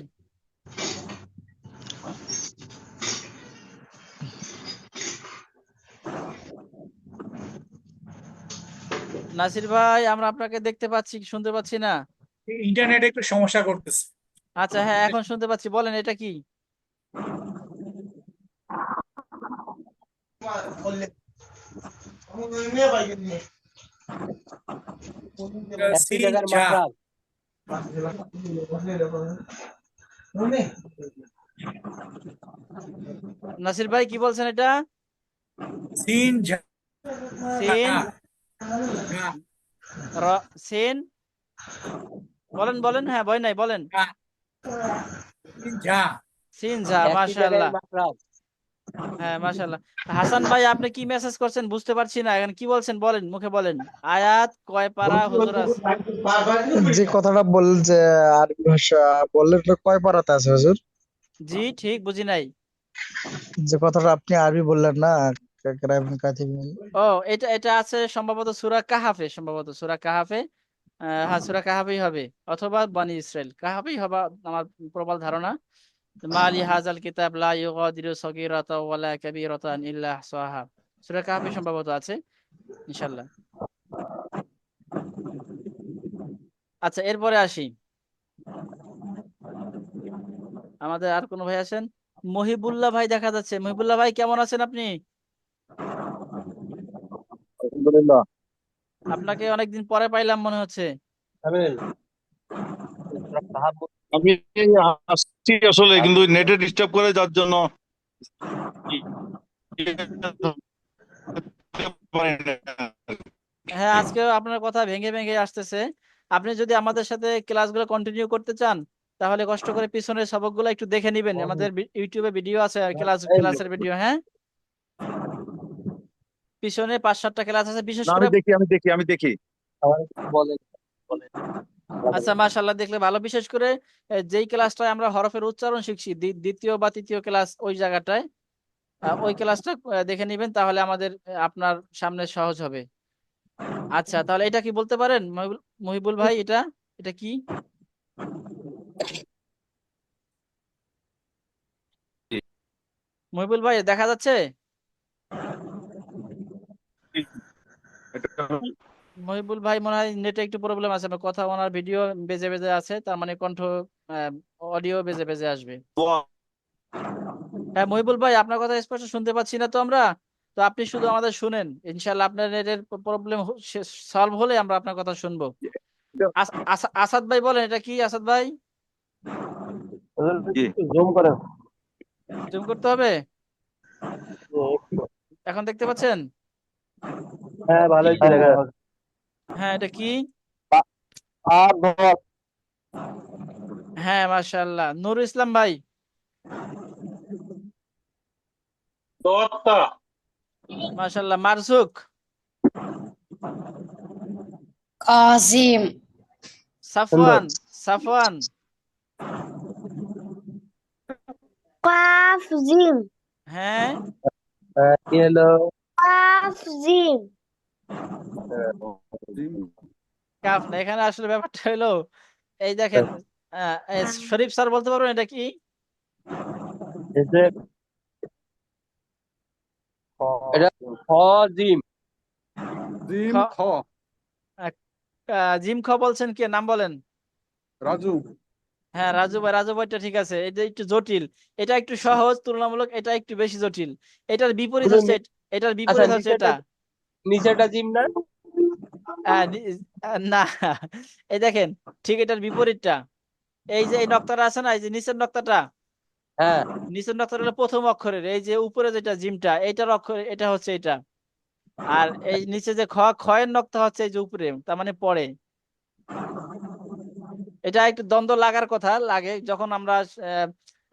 নাসির ভাই আমরা আপনাকে দেখতে পাচ্ছি, শুনতে পাচ্ছি না। ইন্টারনেটে একটু সমস্যা করতেছে। আচ্ছা হ্যাঁ, এখন শুনতে পাচ্ছি, বলেন এটা কি? একই সিন জায়গার ঝা। মাখরাজ। নাসির ভাই কি বলছেন এটা? সিন ঝা। সিন র সিন, বলেন বলেন, হ্যাঁ ভয় নাই, বলেন। সিন ঝা। সিন ঝা, একই জায়গার মাশাআল্লাহ। মাখরাজ। হ্যাঁ মাশাআল্লাহ। হাসান ভাই আপনি কি মেসেজ করছেন বুঝতে পারছি না, এখন কি বলছেন বলেন, মুখে বলেন। আয়াত কয় পারা হুজুর আছে? যে কথাটা বললেন যে আরবি ভাষা বললেন এটা কয় পারাতে আছে হুজুর? জি ঠিক বুঝি নাই। যে কথাটা আপনি আরবি বললেন না, কারাইম কাতিবিন। ও এটা এটা আছে সম্ভবত সূরা কাহাফে, সম্ভবত সূরা কাহাফে। হ্যাঁ সূরা কাহাফেই হবে, অথবা বনি ইসরাইল কাহাফেই হবে আমার প্রবল ধারণা। মালি হাজাল কিতাব লা ইউগাদিরু সগীরাতাও ওয়ালা কাবীরাতান ইল্লা আহসাহা, সূরা কাহাফে সম্ভবত আছে ইনশাআল্লাহ। আচ্ছা এরপরে আসি, আমাদের আর কোনো ভাই আছেন? মহিবুল্লাহ ভাই দেখা যাচ্ছে। মহিবুল্লাহ ভাই কেমন আছেন আপনি? আলহামদুলিল্লাহ। আপনাকে অনেকদিন পরে পাইলাম মনে হচ্ছে। আমিন। আমি আসছি আসলে, কিন্তু নেটে ডিস্টার্ব করে যার জন্য হ্যাঁ আজকেও আপনার কথা ভেঙে ভেঙে আসতেছে। আপনি যদি আমাদের সাথে ক্লাসগুলো কন্টিনিউ করতে চান তাহলে কষ্ট করে পিছনের সবকগুলো একটু দেখে নিবেন, আমাদের ইউটিউবে ভিডিও আছে ক্লাসের ভিডিও। হ্যাঁ পিছনে 5-7টা ক্লাস আছে, বিশেষ না, করে। আমি দেখি বলেন বলেন। আচ্ছা মাশাআল্লাহ, দেখলে ভালো। বিশেষ করে যেই ক্লাসটায় আমরা হরফের উচ্চারণ শিখছি, দ্বিতীয় বা তৃতীয় ক্লাস, ওই জায়গাটায় ওই ক্লাসটা দেখে নিবেন, তাহলে আমাদের আপনার সামনে সহজ হবে। আচ্ছা তাহলে এটা কি বলতে পারেন মহিবুল ভাই, এটা এটা কি? মহিবুল ভাই দেখা যাচ্ছে? মহিবুল ভাই মনে হয় নেটে একটু প্রবলেম আছে, আমার কথা, ওনার ভিডিও বেজে বেজে আছে, তার মানে কণ্ঠ অডিও বেজে বেজে আসবে। হ্যাঁ মহিবুল ভাই আপনার কথা স্পষ্ট শুনতে পাচ্ছি না তো আমরা। তো আপনি শুধু আমাদের শুনেন, ইনশাআল্লাহ আপনার নেটের প্রবলেম সলভ হলে আমরা আপনার কথা শুনবো। আসাদ ভাই বলেন এটা কি? আসাদ ভাই জুম করেন। জুম করতে হবে, এখন দেখতে পাচ্ছেন? হ্যাঁ ভালোই তো দেখা যাচ্ছে। হ্যাঁ এটা কি? আর ধর হ্যাঁ মাশাআল্লাহ। নুরুল ইসলাম ভাই মাশাআল্লাহ। মারজুক, কাজিম, সাফওয়ান, সাফওয়ান, কাফ জিম, হ্যাঁ কি হলো? কাফ জিম, কাফ না, এখানে আসলে ব্যাপারটা হলো এই দেখেন, শরীফ স্যার বলতে পারবেন এটা কি? এই যে এটা খ জিম। জিম খ- খ। জিম খ বলছেন, কে নাম বলেন? রাজু। হ্যাঁ রাজু ভাই, রাজু ভাইটা ঠিক আছে। এটা একটু জটিল, এটা একটু সহজ তুলনামূলক, এটা একটু বেশি জটিল। এটার বিপরীত শুধু হচ্ছে এটার আচ্ছা বিপরীত হচ্ছে এটা। নিচেটা জিম না? না, এই দেখেন, ঠিক এটার বিপরীতটা। এই যে এই নক্তাটা আছে না, এই যে নিচের নক্তাটা, হ্যাঁ নিচের নক্তাটা হলো প্রথম অক্ষরের, এই যে উপরে যেটা জিমটা, এইটার অক্ষর এটা হচ্ছে এটা। আর এই নিচে যে খয়ের নক্তা হচ্ছে এই যে উপরে, তার মানে পরে। এটা একটু দ্বন্দ্ব লাগার কথা, লাগে যখন আমরা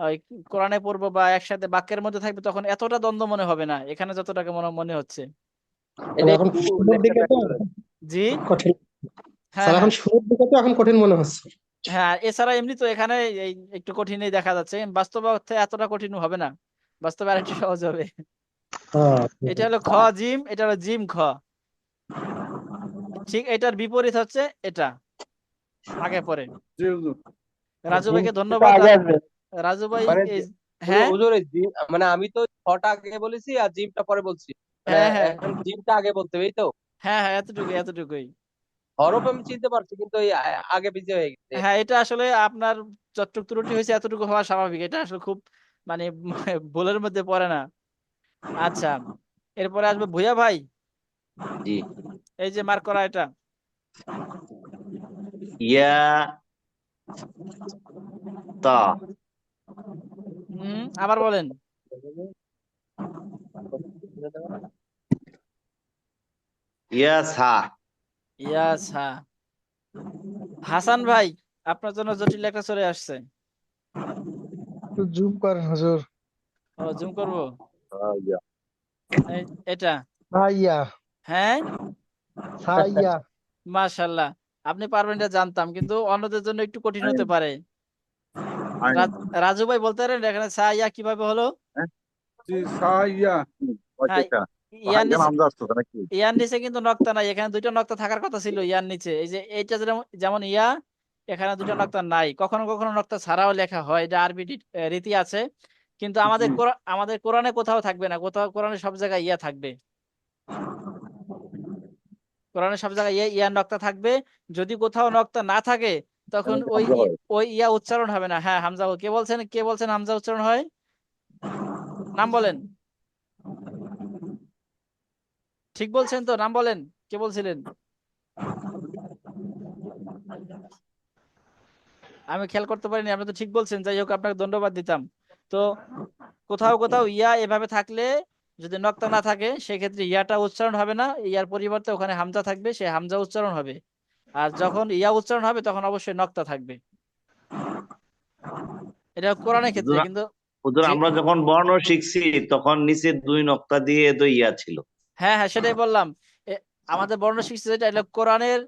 ওই কোরআনে পড়বো বা একসাথে বাক্যের মধ্যে থাকবে, তখন এতটা দ্বন্দ্ব মনে হবে না, এখানে যতটাকে মনে মনে হচ্ছে। এটা এখন একটু শুরুর দিকে তো জি কঠিন হ্যাঁ স্যার, হ্যাঁ এখন শুরুর দিকে তো এখন কঠিন মনে হচ্ছে। হ্যাঁ। এছাড়া এমনি তো এখানে এই একটু কঠিনই দেখা যাচ্ছে, বাস্তব অর্থে এতটা কঠিন হবে না, বাস্তবে আরেকটু সহজ হবে। হ্যাঁ এটা হলো খ জিম, এটা হলো জিম খ। ঠিক এটার বিপরীত হচ্ছে এটা, আগে পরে। জি হুজুর। রাজু ভাইকে জিমটা ধন্যবাদ। আগে আসবে। রাজু ভাই মানে হ্যাঁ হুজুর এই জিম মানে আমি তো ছটা আগে বলেছি আর জিমটা পরে বলছি, মানে হ্যাঁ হ্যাঁ এখন জিমটা আগে বলতে হবে এই তো। হ্যাঁ হ্যাঁ, এতটুকুই। হরফ আমি চিনতে পারছি, কিন্তু ওই আগে পিছে হয়ে গেছে। হ্যাঁ, এটা আসলে আপনার যতটুকু ত্রুটি হয়েছে এতটুকু হওয়া স্বাভাবিক, এটা আসলে খুব মানে ভুলের মধ্যে পড়ে না। আচ্ছা, এরপরে আসবে ভুয়া ভাই। জি। এই যে মার্ক করা এটা। ইয়া তা আবার বলেন। ইয়া সা ইয়াস, হ্যাঁ। হাসান ভাই, আপনার জন্য জটিল একটা চলে আসছে। একটু জুম করেন হুজুর। ও, জুম করবো। এটা। সাইয়া হ্যাঁ, সাইয়া মাশাল্লাহ, আপনি পারবেন এটা জানতাম, কিন্তু অন্যদের জন্য একটু কঠিন হতে পারে। রাজু ভাই বলতে পারেন এখানে সাইয়া কিভাবে হলো? হ্যাঁ, ইয়ার নিচে ইয়ার নিচে কিন্তু নক্তা নাই, এখানে দুইটা নক্তা থাকার কথা ছিল ইয়ার নিচে। এই যে এইটা যেমন ইয়া, এখানে দুইটা নক্তা নাই। কখনো কখনো নক্তা ছাড়াও লেখা হয়, এটা আরবি রীতি আছে। কিন্তু আমাদের কোরআনে কোথাও থাকবে না, কোথাও কোরআনে সব জায়গায় ইয়া থাকবে। কোরআনে সব জায়গায় ইয়ার নক্তা থাকবে। যদি কোথাও নক্তা না থাকে, তখন ওই ইয়া উচ্চারণ হবে না। হ্যাঁ, হামজা। কে বলছেন হামজা উচ্চারণ হয়? নাম বলেন। ঠিক বলছেন তো? নাম বলেন, কে বলছিলেন? আমি খেয়াল করতে পারিনি, আপনি তো ঠিক বলছেন। যাই হোক, আপনাকে ধন্যবাদ দিতাম। তো কোথাও কোথাও ইয়া এভাবে থাকলে, যদি নক্তা না থাকে, সেক্ষেত্রে ইয়াটা উচ্চারণ হবে না, ইয়ার পরিবর্তে ওখানে হামজা থাকবে, সে হামজা উচ্চারণ হবে। আর যখন ইয়া উচ্চারণ হবে, তখন অবশ্যই নক্তা থাকবে। এটা কোরআনের ক্ষেত্রে হুজুর, কিন্তু। হুজুর, যে আমরা যখন বর্ণ শিখছি তখন নিচে 2 নক্তা দিয়ে তো ইয়া ছিল। হ্যাঁ হ্যাঁ, সেটাই বললাম। আমাদের বর্ণ শিখছে যেটা, এটা কোরআনের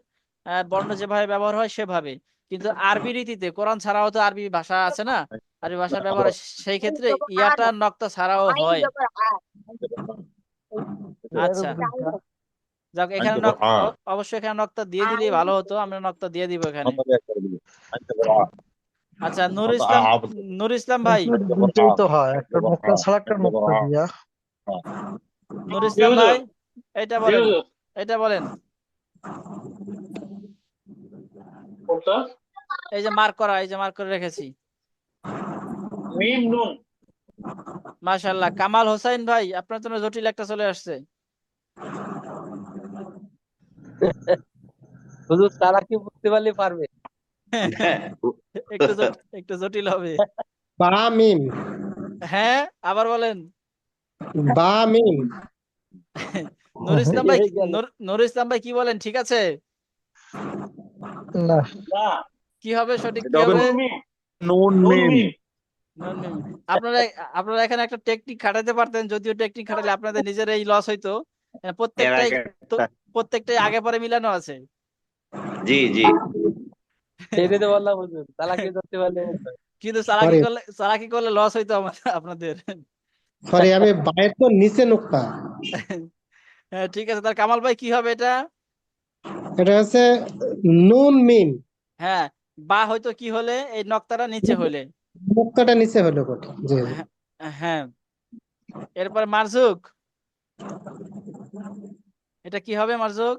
বর্ণ যেভাবে ব্যবহার হয় সেভাবে। কিন্তু আরবি রীতিতে, কোরআন ছাড়াও তো আরবি ভাষা আছে না, আরবি ভাষা ব্যবহার হয়, সেই ক্ষেত্রে ইয়াটা নক্তা ছাড়াও হয়। আচ্ছা, যাক, এখানে অবশ্যই এখানে নক্তা দিয়ে দিলেই ভালো হতো, আমরা নক্তা দিয়ে দিব এখানে। আচ্ছা, নুর ইসলাম ভাই। দুইটাই তো হয়, একটা নকশা ছাড়া একটা নকশা দিয়া। নুর ইসলাম ভাই, এটা বলেন, এটা বলেন। এই যে মার্ক করা, এই যে মার্ক করে রেখেছি। মাশাআল্লাহ, কামাল হোসাইন ভাই, আপনার জন্য জটিল একটা চলে আসছে। হুজুর, তারা কি বুঝতে পারলে পারবে? একটু জটিল হবে। বা মিম হ্যাঁ, আবার বলেন। বা মিম নুর ইসলাম ভাই, এই গেল। নুর ইসলাম ভাই, কি বলেন? ঠিক আছে? না, কি হবে সঠিক, কি হবে? নুন মিম। নুন মিম। আপনারা আপনারা এখানে একটা টেকনিক খাটাতে পারতেন, যদিও টেকনিক খাটালে আপনাদের নিজের এই লস হইতো। এর প্রত্যেকটাই আগে প্রত্যেকটাই আগে পরে মিলানো আছে। জি জি। ছেড়ে তো বললাম হুজুর, চালাকি ধরতে পারলে বলতো। কিন্তু সরি চালাকি করলে লস হইতো আপনাদের। সরি, আমি বায়ের তো নিচে নোক্তা। হ্যাঁ, ঠিক আছে। তার কামাল ভাই, কি হবে এটা? এটা হচ্ছে নুন মিম, হ্যাঁ, বা হয়তো কি হলে, এই নক্তাটা নিচে হইলে। নোক্তাটা নিচে হলো কোট। জি জি। হ্যাঁ হ্যাঁ। এরপর মারজুক, এটা কি হবে মারজুক?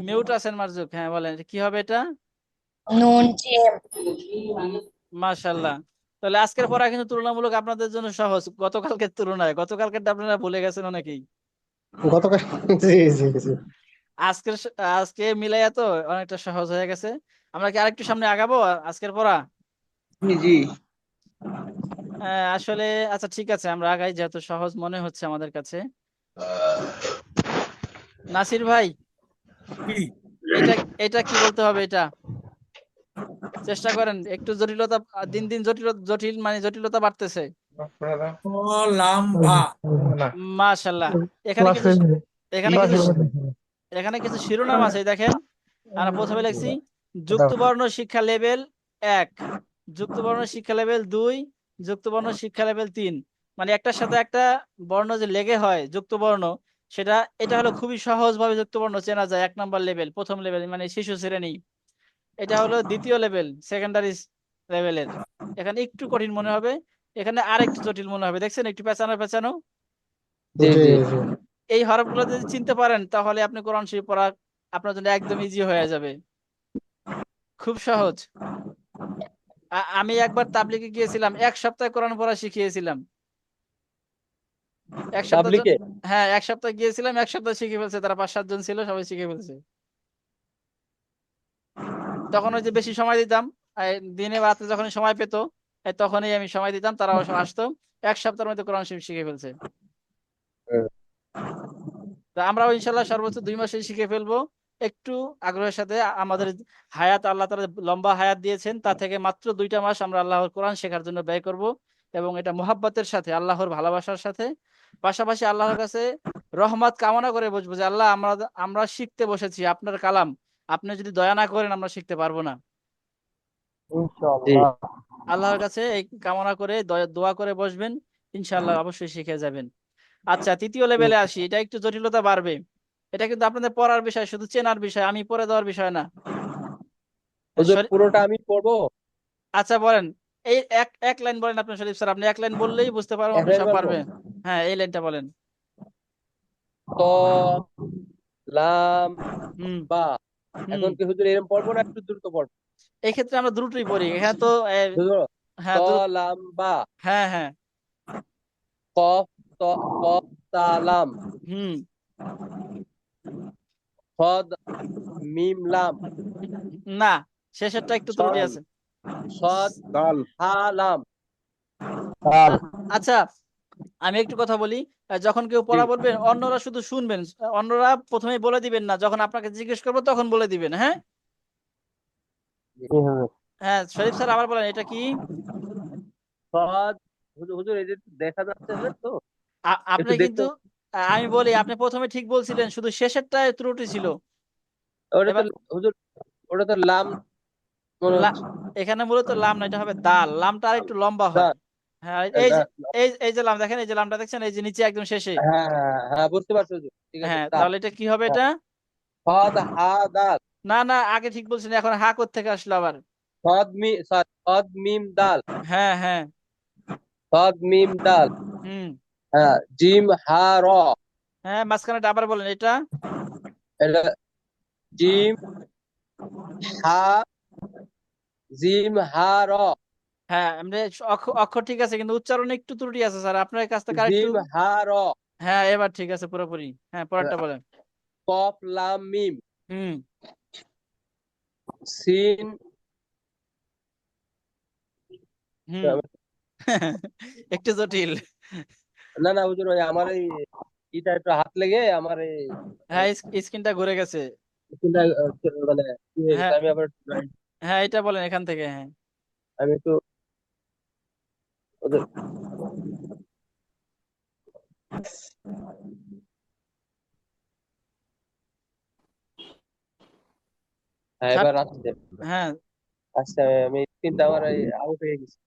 মিউট আছেন মারজুক, হ্যাঁ বলেন, এটা কি হবে এটা? নুন জিম মাশাআল্লাহ। তাহলে আজকের পড়া কিন্তু তুলনামূলক আপনাদের জন্য সহজ, গতকালকের তুলনায়। গতকালকেরটা আপনারা ভুলে গেছেন অনেকেই। গতকাল জি জি জি। আজকে মিলাইয়া তো অনেকটা সহজ হয়ে গেছে। আমরা কি আরেকটু সামনে আগাবো আজকের পড়া? জি। আসলে আচ্ছা, ঠিক আছে, আমরা আগাই, যেহেতু সহজ মনে হচ্ছে আমাদের কাছে। নাসির ভাই, কি? এটা এটা কি বলতে হবে? এটা চেষ্টা করেন, একটু জটিলতা, দিন দিন জটিল মানে জটিলতা বাড়তেছে। লাম্বা। মাশাআল্লাহ। এখানে কিছু এখানে কিছু এখানে কিছু শিরোনাম আছে, দেখেন। আমরা প্রথমে লিখছি যুক্তবর্ণ শিক্ষা লেভেল 1, যুক্তবর্ণ শিক্ষা লেভেল 2, যুক্তবর্ণ শিক্ষা লেভেল 3। মানে একটার সাথে একটা বর্ণ যে লেগে হয় যুক্তবর্ণ, এটা হলো খুবই সহজভাবে যুক্তবর্ণ চেনা যায়। 1 নম্বর লেভেল, প্রথম লেভেল, মানে শিশু শ্রেণী। এটা হলো দ্বিতীয় লেভেল, সেকেন্ডারি লেভেলের। এখানে একটু কঠিন মনে হবে, এখানে আরেকটু জটিল মনে হবে। দেখছেন একটু পেঁচানো পেঁচানো। জি জি জি। জি। এই হরফগুলো যদি চিনতে পারেন তাহলে আপনি কোরআন শরীফ পড়া আপনার জন্য একদম ইজি হয়ে যাবে, খুব সহজ। আমি একবার তাবলিগে গিয়েছিলাম, 1 সপ্তাহ কোরআন পড়া শিখিয়েছিলাম। 1 সপ্তাহ তাবলিগে হ্যাঁ 1 সপ্তাহ গিয়েছিলাম, 1 সপ্তাহ শিখে ফেলছে তারা, 5-7 জন ছিল, সবাই শিখে ফেলছে। তখন ওই যে বেশি সময় দিতাম, দিনে বা রাতে যখন সময় পেত তখনই আমি সময় দিতাম, তারাও আসতো। 1 সপ্তাহের মধ্যে কোরআন শরীফ শিখে ফেলছে। তা আমরাও ইনশাল্লাহ সর্বোচ্চ 2 মাসে শিখে ফেলবো, একটু আগ্রহের সাথে। আমাদের হায়াত আল্লাহ তাআলা লম্বা হায়াত দিয়েছেন, তা থেকে মাত্র 2টা মাস আমরা আল্লাহর কোরআন শেখার জন্য ব্যয় করব, এবং এটা মুহাব্বতের সাথে, আল্লাহর ভালোবাসার সাথে, পাশাপাশি আল্লাহর কাছে রহমত কামনা করে বসবো যে আল্লাহ আমরা আমরা শিখতে বসেছি আপনার কালাম, আপনি যদি দয়া না করেন আমরা শিখতে পারবো না। ইনশাআল্লাহ। আল্লাহর কাছে এই কামনা করে দোয়া করে বসবেন, ইনশাআল্লাহ অবশ্যই শিখে যাবেন। আচ্ছা, 3য় লেভেলে আসি, এটা একটু জটিলতা বাড়বে। এটা কিন্তু আপনাদের পড়ার বিষয়, শুধু চেনার বিষয়, আমি পড়ে দেওয়ার বিষয় না। হুজুর পুরোটা আমি পড়বো? আচ্ছা বলেন, এই এক এক লাইন বলেন আপনি শরীফ স্যার, আপনি 1 লাইন বললেই বুঝতে পারবো এক আপনি লাইন সব বলবো? পারবেন। হ্যাঁ, এই লাইনটা বলেন। ত লাম হুম বা। হুম এখন কি হুজুর এরকম পড়বো না একটু দ্রুত পড়বো? এই ক্ষেত্রে আমরা দ্রুতই পড়ি, এখানে তো হুজুর, ত হ্যাঁ দ্রুত, লাম বা, হ্যাঁ হ্যাঁ কফ ত কফ তা লাম, হুম সদ মিম লাম, না, শেষেরটা একটু ত্রুটি সদ আছে। সদ দাল হা লাম। দাল। আচ্ছা, আমি একটু কথা বলি। যখন কেউ জি পড়া বলবেন অন্যরা শুধু শুনবেন, অন্যরা প্রথমে বলে দিবেন না, যখন আপনাকে জিজ্ঞেস করবো তখন বলে দিবেন। হ্যাঁ জি। জি হুজুর। হ্যাঁ, শরীফ স্যার আবার বলেন এটা কি। সদ হুজুর, হুজুর এই যে দেখা যাচ্ছে না তো, আপনি একটু দেখতে। কিন্তু আমি বলি, আপনি প্রথমে ঠিক বলছিলেন, শুধু শেষেরটায় ত্রুটি ছিল। ওটা তো এবার হুজুর, ওটা তো লাম মনে লা- হচ্ছে। এখানে মূলত লাম না, এটা হবে দাল। লামটা আর একটু লম্বা হয়। দাল। হ্যাঁ, না, এই যে লাম দেখেন, এই যে লামটা দেখছেন, এই যে নিচে একদম শেষে। হ্যাঁ হ্যাঁ হ্যাঁ, বুঝতে পারছি হুজুর, ঠিক আছে হ্যাঁ, দাল। তাহলে এটা কি হবে হ্যাঁ, এটা। সদ হা দাল, না না, আগে ঠিক বলছেন, এখন হা কোত্থেকে আসলো আবার। সদ মিম দাল, হ্যাঁ হ্যাঁ সদ মিম দাল। হুম হ্যাঁ, জিম হা র। হ্যাঁ, মাঝখানেটা আবার বলেন এটা। এটা জিম হা, জিম হা র, হ্যাঁ, আমরা অক্ষর ঠিক আছে, কিন্তু উচ্চারণে একটু ত্রুটি আছে স্যার, আপনার কাছ থেকে আরেকটু। জিম হা র, হ্যাঁ, এবার ঠিক আছে পুরোপুরি। হ্যাঁ, পরেরটা বলেন। কফ লাম মিম, হুম সিন। হুম একটু জটিল। না না হুজুর, ওই আমার এই ইটা একটু হাত লেগে আমার এই হ্যাঁ, স্ক্রিনটা ঘুরে গেছে। স্কিনটা মানে কি হয়ে গেছে। হ্যাঁ আমি আবার হ্যাঁ, এটা বলেন এখান থেকে। হ্যাঁ আমি একটু ওদের- হ্যাঁ ছাড়। এবার আসছে। হ্যাঁ আচ্ছা, আমি স্কিনটা আমার আউট হয়ে গেছে।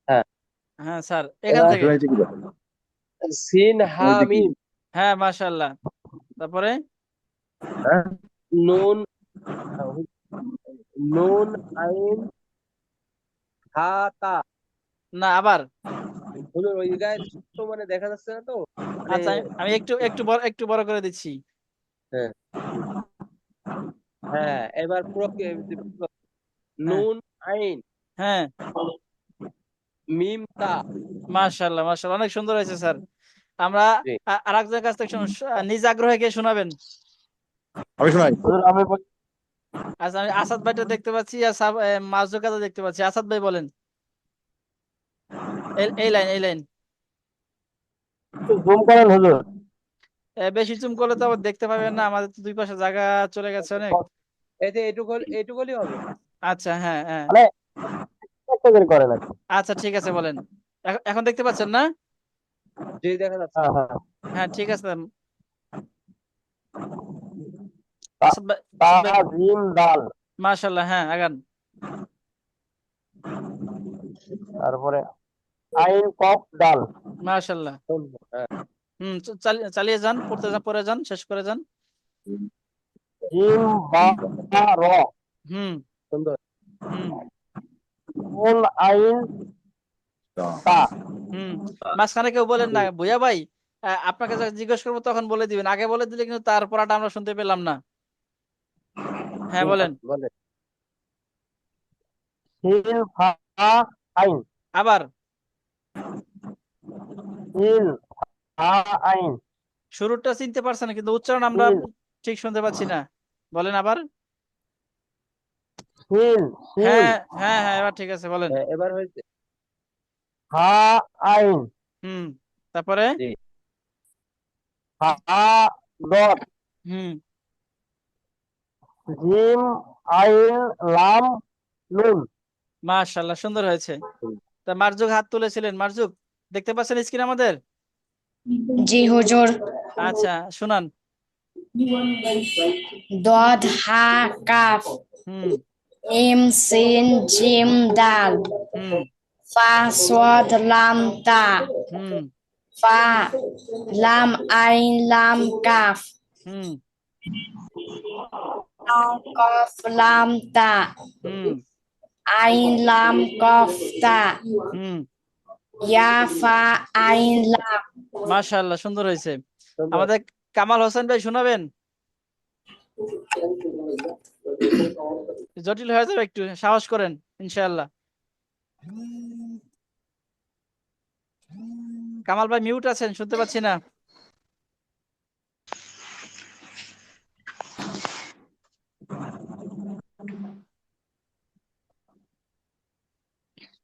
হ্যাঁ, হ্যাঁ স্যার, এখান এবার থেকে। সিন হা মিম, হ্যাঁ, মাশাআল্লাহ। তারপরে হ্যাঁ নুন, নুন আইন হা তা। না, আবার। হুজুর ওই জায়গায় ছোট মানে দেখা যাচ্ছে না তো, মানে আচ্ছা, আমি একটু একটু বড় করে দিচ্ছি। হ্যাঁ হ্যাঁ, এবার পুরো হ্যাঁ নুন আইন হ্যাঁ, মিম তা। মাশাআল্লাহ মাশাআল্লাহ, অনেক সুন্দর হয়েছে স্যার। আমরা জি। আরেকজনের কাছ থেকে নিজ আগ্রহে গিয়ে শোনাবেন। আমি শোনাই। হুজুর আমি বলি, আচ্ছা, আমি আসাদ ভাইটা দেখতে পাচ্ছি, আর মাজুকাদা দেখতে পাচ্ছি। আসাদ ভাই বলেন, এই লাইন। একটু জুম করেন হুজুর। বেশি জুম করলে তো আবার দেখতে পাবেন না, আমাদের তো দুই পাশে জায়গা চলে গেছে অনেক। এতে এটুকুলি হবে। আচ্ছা হ্যাঁ হ্যাঁ, মানে একটা করে করেন আর কি। আচ্ছা ঠিক আছে বলেন। এখন দেখতে পাচ্ছেন না। জি দেখা যাচ্ছে। হ্যাঁ হ্যাঁ। হ্যাঁ ঠিক আছে। তা- আসাদ ভাই জিম দাল, মাশাআল্লাহ, হ্যাঁ আগান। তারপরে আইন কফ দাল, মাশাআল্লাহ। হ্যাঁ, চালিয়ে যান, পড়ে যান, শেষ করে যান। জিম বা র, হুম সুন্দর। হুম নুন আইন তা। হুম মাঝখানে কেউ বলেন না ভুয়া ভাই, আপনাকে যখন জিজ্ঞেস করবো তখন বলে দিবেন, আগে বলে দিলে কিন্তু তার পড়াটা আমরা শুনতে পেলাম না। হ্যাঁ বলেন। বলে সিন ফা আইন আবার সিন ফা আইন শুরুটা চিনতে পারছেন কিন্তু উচ্চারণ আমরা সিন ঠিক শুনতে পাচ্ছি না, বলেন আবার। সিন সিন হ্যাঁ হ্যাঁ হ্যাঁ, এবার ঠিক আছে বলেন। এবার হয়েছে। ফা আইন হুম, তারপরে জি। ফা ডট হুম, জিম আইন লাম নুন। মাশাআল্লাহ, সুন্দর হয়েছে। তা মারজুক হাত তুলেছিলেন, মারজুক দেখতে পাচ্ছেন স্ক্রিন আমাদের? জি হুজুর। আচ্ছা শুনান। দদ হা কাফ হুম মিম সিন জিম দাল হুম ফা সোয়াদ লাম তা হুম ফা লাম আইন লাম কাফ হুম কফ লাম তা হুম আইন লাম কফ তা হুম ইয়া ফা আইন লাম। মাশাআল্লাহ, সুন্দর হয়েছে। সুন্দর। আমাদের কামাল হোসেন ভাই শোনাবেন? জটিল হয়ে যাবে, একটু সাহস করেন ইনশাআল্লাহ। কামাল ভাই মিউট আছেন, শুনতে পাচ্ছি না।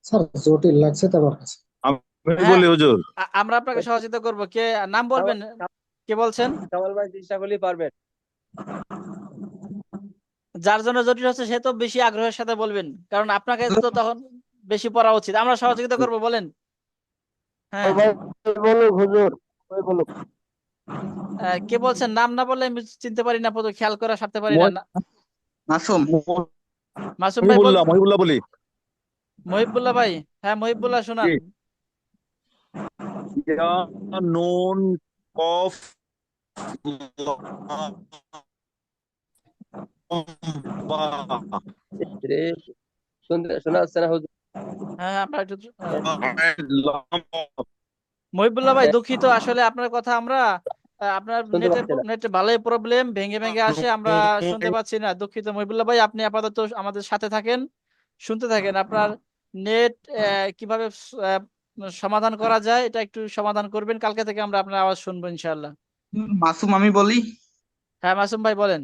স্যার জটিল লাগছে তো আমার কাছে। আমি হ্যাঁ, বলি হুজুর, আমরা আপনাকে সহযোগিতা করব। কে নাম বলবেন? কে বলছেন? কামাল ভাই চেষ্টা করলেই পারবেন। যার জন্য জটিল হচ্ছে সে তো বেশি আগ্রহের সাথে বলবেন, কারণ আপনাকে তো তখন বেশি পড়া উচিত। আমরা সহযোগিতা করব, বলেন। হ্যাঁ, ওই বলুক হুজুর, ওই বলুক। কে বলছেন? নাম না বললে আমি চিনতে পারি না, প্রথমে খেয়াল করে সারতে পারি না। মাসুম, মাসুম ভাই বল। মহিবুল্লাহ বলি। মহিবুল্লাহ ভাই, হ্যাঁ মহিবুল্লাহ শোনান। ইয়া নুন কফ লাম বা। রে শোনা যাচ্ছে না হুজুর। হ্যাঁ আমরা একটু আইন লাম কফ। মহিবুল্লাহ ভাই দুঃখিত, আসলে আপনার কথা আমরা আপনার শুনতে পাচ্ছি না। নেটে ভালোই প্রবলেম, ভেঙে ভেঙে আসে, আমরা শুনতে পাচ্ছি না। দুঃখিত মহিবুল্লাহ ভাই, আপনি আপাতত আমাদের সাথে থাকেন, শুনতে থাকেন। আপনার নেট কিভাবে আহ, সমাধান করা যায় এটা একটু সমাধান করবেন, কালকে থেকে আমরা আপনার আওয়াজ শুনবো ইনশাআল্লাহ। মাসুম আমি বলি। হ্যাঁ মাসুম ভাই বলেন।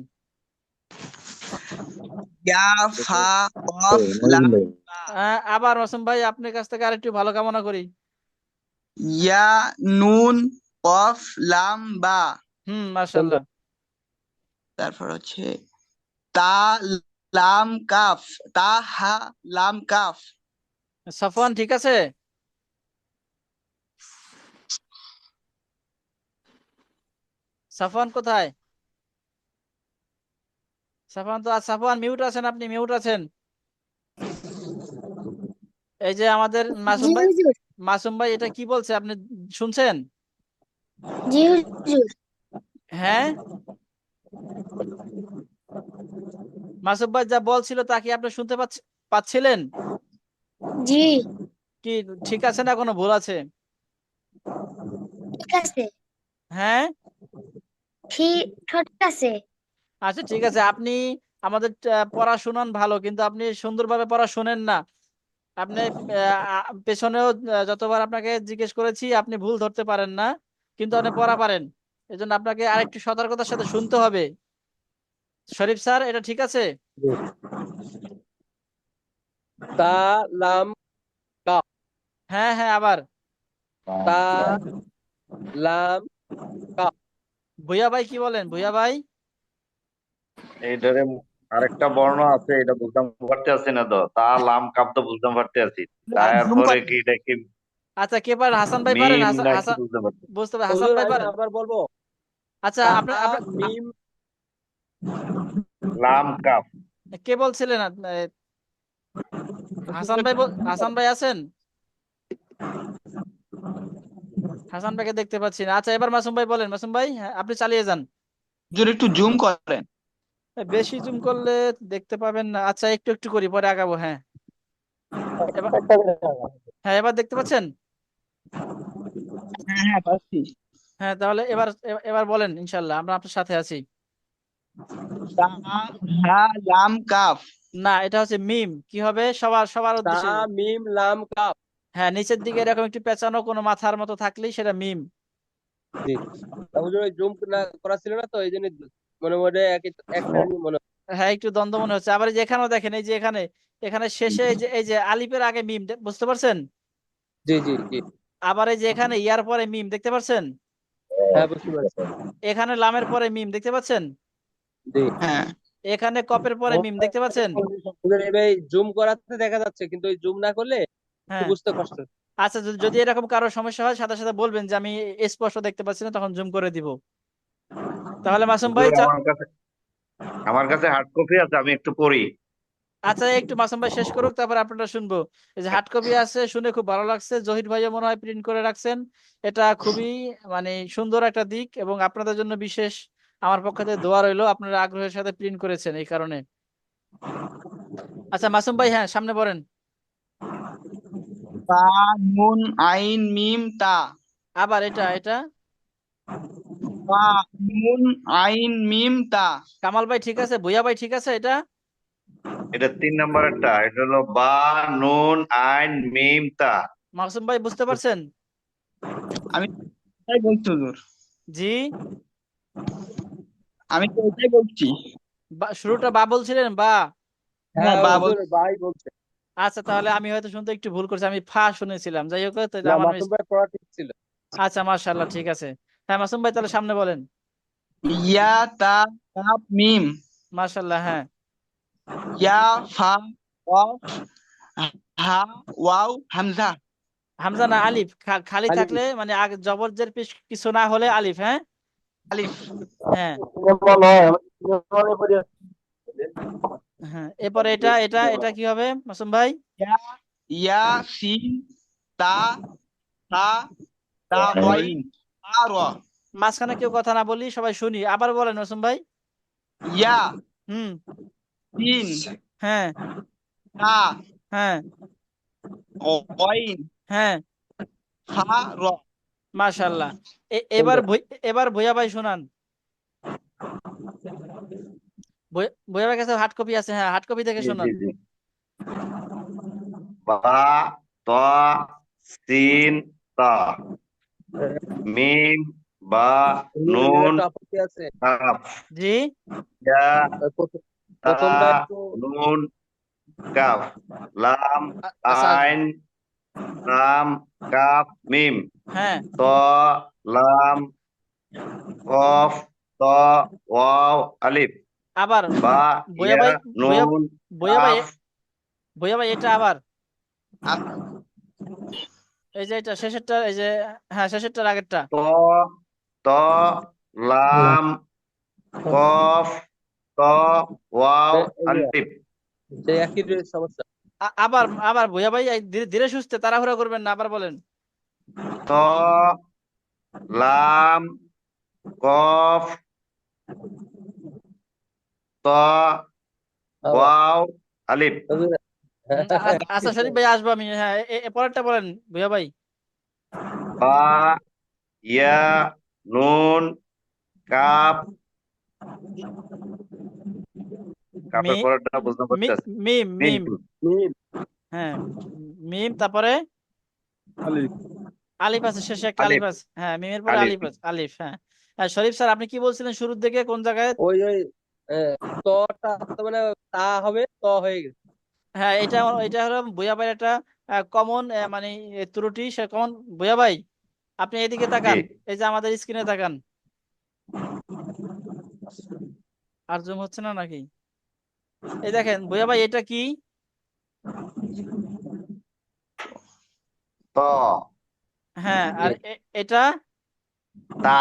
ইয়া ফা কফ লাম তা। আবার মাসুম ভাই আপনার কাছ থেকে আরেকটু ভালো কামনা করি। ইয়া নুন কফ লাম বা। মাশাআল্লাহ। তারপর হচ্ছে তা লাম কাফ, তা হা লাম কাফ। সাফওয়ান ঠিক আছে? সাফওয়ান কোথায়? সাফওয়ান তো সাফওয়ান মিউট আছেন, আপনি মিউট আছেন। এই যে আমাদের জি হুজুর। মাসুম ভাই এটা কি বলছে আপনি শুনছেন? জি হুজুর। হ্যাঁ, মাসুম ভাই যা বলছিল তা কি আপনি শুনতে পাচ্ছিলেন? জি কি ঠিক আছে না কোনো ভুল আছে? ঠিক আছে। হ্যাঁ, ঠিক আছে। আচ্ছা ঠিক আছে। আপনি আমাদের পড়া শুনান ভালো, কিন্তু আপনি সুন্দরভাবে পড়া শোনেন না। আপনি পেছনেও যতবার আপনাকে জিজ্ঞেস করেছি আপনি ভুল ধরতে পারেন না, কিন্তু আপনি পড়া পারেন। এজন্য আপনাকে আরেকটু সতর্কতার সাথে শুনতে হবে। শরীফ স্যার এটা ঠিক আছে? তা লাম কাফ, হ্যাঁ হ্যাঁ, আবার তা লাম কাফ। ভুইয়া ভাই কি বলেন? ভুইয়া ভাই এইটারে আরেকটা বর্ণ আছে, এটা বুঝতাম পারতে আছি না তো। তা লাম কাপ তো বুঝতাম পারতে আছি, তারপরে কি এটা কি আচ্ছা কে পারেন? হাসান ভাই পারেন? মিম হাসান নাকি হাসান বুঝতে পারছি। বুঝতে পারেন? হাসান হুজুর ভাই আমি পারেন? আবার বলবো। আচ্ছা তা আপনার আপনার মিম লাম কাপ। কে বলছিলেন? হাসান ভাই হাসান ভাই আছেন? হাসান ভাইকে দেখতে পাচ্ছি না। আচ্ছা এবার মাসুম ভাই বলেন। মাসুম ভাই হ্যাঁ, আপনি চালিয়ে যান। হুজুর একটু জুম করেন। বেশি জুম করলে দেখতে পাবেন না। আচ্ছা একটু একটু করি, পরে আগাবো। হ্যাঁ এবার, হ্যাঁ এবার দেখতে পাচ্ছেন? হ্যাঁ হ্যাঁ পাচ্ছি। হ্যাঁ, তাহলে এবার বলেন, ইনশাল্লাহ আমরা আপনার সাথে আছি। তা হা লাম কাফ না, এটা হচ্ছে মিম। কি হবে সবার সবার তা উদ্দেশ্যে? মিম লাম কাফ। হ্যাঁ, নিচের দিকে এরকম একটু পেঁচানো কোনো মাথার মতো থাকলেই সেটা মিম। জি, হুজুর ওই জুম না করা ছিল না তো এই জন্য মনে মনে একটা মনে হ্যাঁ, একটু দ্বন্দ্ব মনে হচ্ছে। আবার এই যে এখানেও দেখেন, এই যে এখানে এখানে শেষে এই যে আলিফের আগে মিম, বুঝতে পারছেন? জি জি জি, আবার এই যে এখানে ইয়ার পরে মিম, দেখতে পাচ্ছেন? হ্যাঁ বুঝতে পারছি। এখানে লামের পরে মিম, দেখতে পাচ্ছেন? জি হ্যাঁ এখানে কপের পরে মিম, দেখতে পাচ্ছেন? হুজুর এই জুম করাতে দেখা যাচ্ছে কিন্তু ওই জুম না করলে একটু হ্যাঁ। বুঝতে কষ্ট হচ্ছে। আচ্ছা, যদি এরকম কারো সমস্যা হয় সাথে সাথে বলবেন যে আমি স্পষ্ট দেখতে পাচ্ছি না, তখন জুম করে দিব। তাহলে মাসুম ভাই হুজুর, আমার কাছে হার্ড কপি আছে, আমি একটু পড়ি। আচ্ছা, একটু মাসুম ভাই শেষ করুক, তারপর আপনারা শুনবো। এই যে হার্ড কপি আছে, শুনে খুব ভালো লাগছে। জহির ভাইও মনে হয় প্রিন্ট করে রাখছেন। এটা খুবই মানে সুন্দর একটা দিক, এবং আপনাদের জন্য বিশেষ আমার পক্ষ থেকে দোয়া রইলো, আপনারা আগ্রহের সাথে প্রিন্ট করেছেন এই কারণে। আচ্ছা মাসুম ভাই, হ্যাঁ সামনে বলেন। তা নুন আইন মিম তা আবার এটা এটা তা নুন আইন মিম তা কামাল ভাই ঠিক আছে? ভুইয়া ভাই ঠিক আছে? এটা এটা 3 নম্বরেরটা, এটা হলো বা নুন আইন মিম তা। মাসুম ভাই বুঝতে পারছেন? আমি এটাই বলছি হুজুর, জি, আমি তো এটাই বলছি। শুরুটা বা বলছিলেন? বা হ্যাঁ বা হুজুর ভাই বলছে। আচ্ছা, তাহলে আমি হয়তো শুনতে একটু ভুল করছি, আমি ফা শুনেছিলাম। যাই হোক, তো এটা না আমার মাসুম ভাই পড়া ঠিক ছিল। আচ্ছা, মাশাআল্লাহ, ঠিক আছে। হ্যাঁ মাসুম ভাই, তাহলে সামনে বলেন। ইয়া তা কাফ মিম মাশাআল্লাহ, হ্যাঁ। ইয়া ফা কফ হা ওয়াও হামজা হামজা না, আলিফ। খালি আলিফ। থাকলে মানে আগে জবরজের পেশ কিছু না হলে আলিফ। হ্যাঁ আলিফ হ্যাঁ যেমন হয় মনে করি হ্যাঁ। এরপরে এটা এটা এটা কি হবে মাসুম ভাই? ইয়া ইয়া সিন তা তা তা গইন তা র মাঝখানে কেউ কথা না বলি, সবাই শুনি। আবার বলেন মাসুম ভাই। ইয়া হুম। সিন হ্যাঁ তা হ্যাঁ গইন হ্যাঁ, ফা র মাশাআল্লাহ। এবার ভুইয়া ভাই শোনান। ভুইয়া ভাই কাছে হার্ড কপি আছে? হ্যাঁ, হার্ড কপি থেকে জি শোনান। জি জি। বা তা সিন তা মিম বা হুজুর এখানে নুন একটু আপত্তি আছে। কাফ জি, ইয়া তা প্রথমটা একটু নুন কাফ লাম আচ্ছা, আইন লাম কাফ মিম হ্যাঁ। ত লাম কফ ত ওয়াও আলিফ আবার বা ভুইয়া ইয়া ভাই, ভুইয়া নুন ভুইয়া ভাই, কাফ ভুইয়া ভাই এটা আবার আচ্ছা এই যে এটা শেষেরটা, এই যে হ্যাঁ শেষেরটার আগেরটা। ত ত লাম কফ ত ওয়াও আলিফ যে একই সমস্যা। আবার আবার ভুইয়া ভাই, এই ধীরে ধীরে সুস্থে, তাড়াহুড়া করবেন না, আবার বলেন। ত লাম কফ ত ওয়াও আলিফ হুজুর, আচ্ছা শরীফ ভাই, আসবো আমি। হ্যাঁ, পরেরটা বলেন ভুইয়া ভাই। বা ইয়া নুন কাফ মি কাফের পরেরটা বুঝতে মি পারতেছি। মিম মিম মিম হ্যাঁ, মিম, তারপরে আলিফ আছে, শেষে একটা আলিফ আলিফ আছে। হ্যাঁ, মিমের পরে আলিফ আলিফ আছে, আলিফ। হ্যাঁ হ্যাঁ, শরীফ স্যার আপনি কি বলছিলেন শুরুর দিকে, কোন জায়গায়? ওই তটা তো মানে তা হবে ত হয়ে গেছে। হ্যাঁ, এটা হলো ভুইয়া ভাই একটা কমন মানে ত্রুটি, সে কমন। ভুইয়া ভাই আপনি এদিকে জি তাকান, এই যে আমাদের স্ক্রিনে তাকান। আর জুম হচ্ছে না নাকি? এই দেখেন ভুইয়া ভাই, এটা কি? ত হ্যাঁ, আর এটা? তা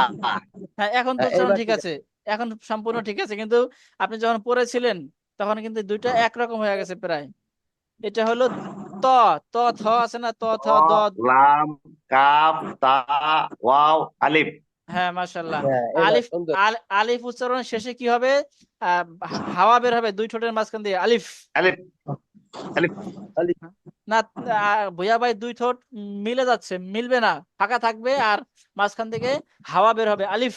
হ্যাঁ, এখন তো উচ্চারণ এইবার ঠিক ঠিক আছে, এখন সম্পূর্ণ ঠিক আছে, কিন্তু আপনি যখন পড়েছিলেন তখন কিন্তু দুইটা একরকম হয়ে গেছে প্রায়। এটা হলো ত ত থ আছে না, ত থ দ। লাম কাফ তা ওয়াও আলিফ হ্যাঁ মাশাআল্লাহ। হ্যাঁ এবার আলিফ, সুন্দর। আলিফ উচ্চারণ শেষে কি হবে? হাওয়া বের হবে দুই ঠোঁটের মাঝখান দিয়ে, আলিফ। আলিফ আলিফ আলিফ না, ভুয়া ভাই দুই ঠোঁট মিলে যাচ্ছে, মিলবে না, ফাঁকা থাকবে আর মাঝখান থেকে হাওয়া বের হবে। আলিফ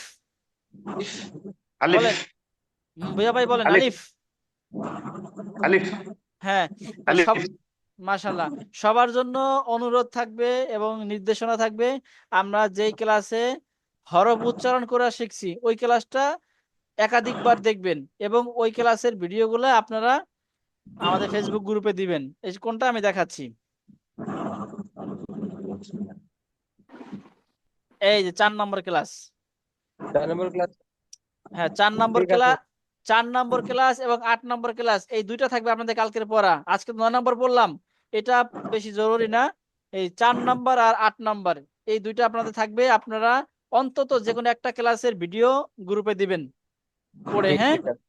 আলিফ বলেন, ভুয়া ভাই বলেন আলিফ আলিফ। আলিফ হ্যাঁ, আলিফ। সব মাশাল্লাহ। সবার জন্য অনুরোধ থাকবে এবং নির্দেশনা থাকবে, আমরা যেই ক্লাসে হরফ উচ্চারণ করা শিখছি ওই ক্লাসটা একাধিকবার দেখবেন এবং ওই ক্লাসের ভিডিওগুলো আপনারা আমাদের ফেসবুক গ্রুপে দিবেন। এই যে কোনটা আমি দেখাচ্ছি, এই যে 4 নম্বর ক্লাস। 4 নম্বর ক্লাস। হ্যাঁ, 4 নম্বর ঠিক আছে। ক্লাস, 4 নম্বর ক্লাস এবং 8 নম্বর ক্লাস, এই দুইটা থাকবে আপনাদের কালকের পড়া। আজকে 9 নম্বর বললাম, এটা বেশি জরুরি না। এই 4 নম্বর আর 8 নম্বর, এই দুইটা আপনাদের থাকবে। আপনারা অন্তত যে কোনো একটা ক্লাসের ভিডিও গ্রুপে দিবেন পড়ে। হ্যাঁ, ঠিক আছে।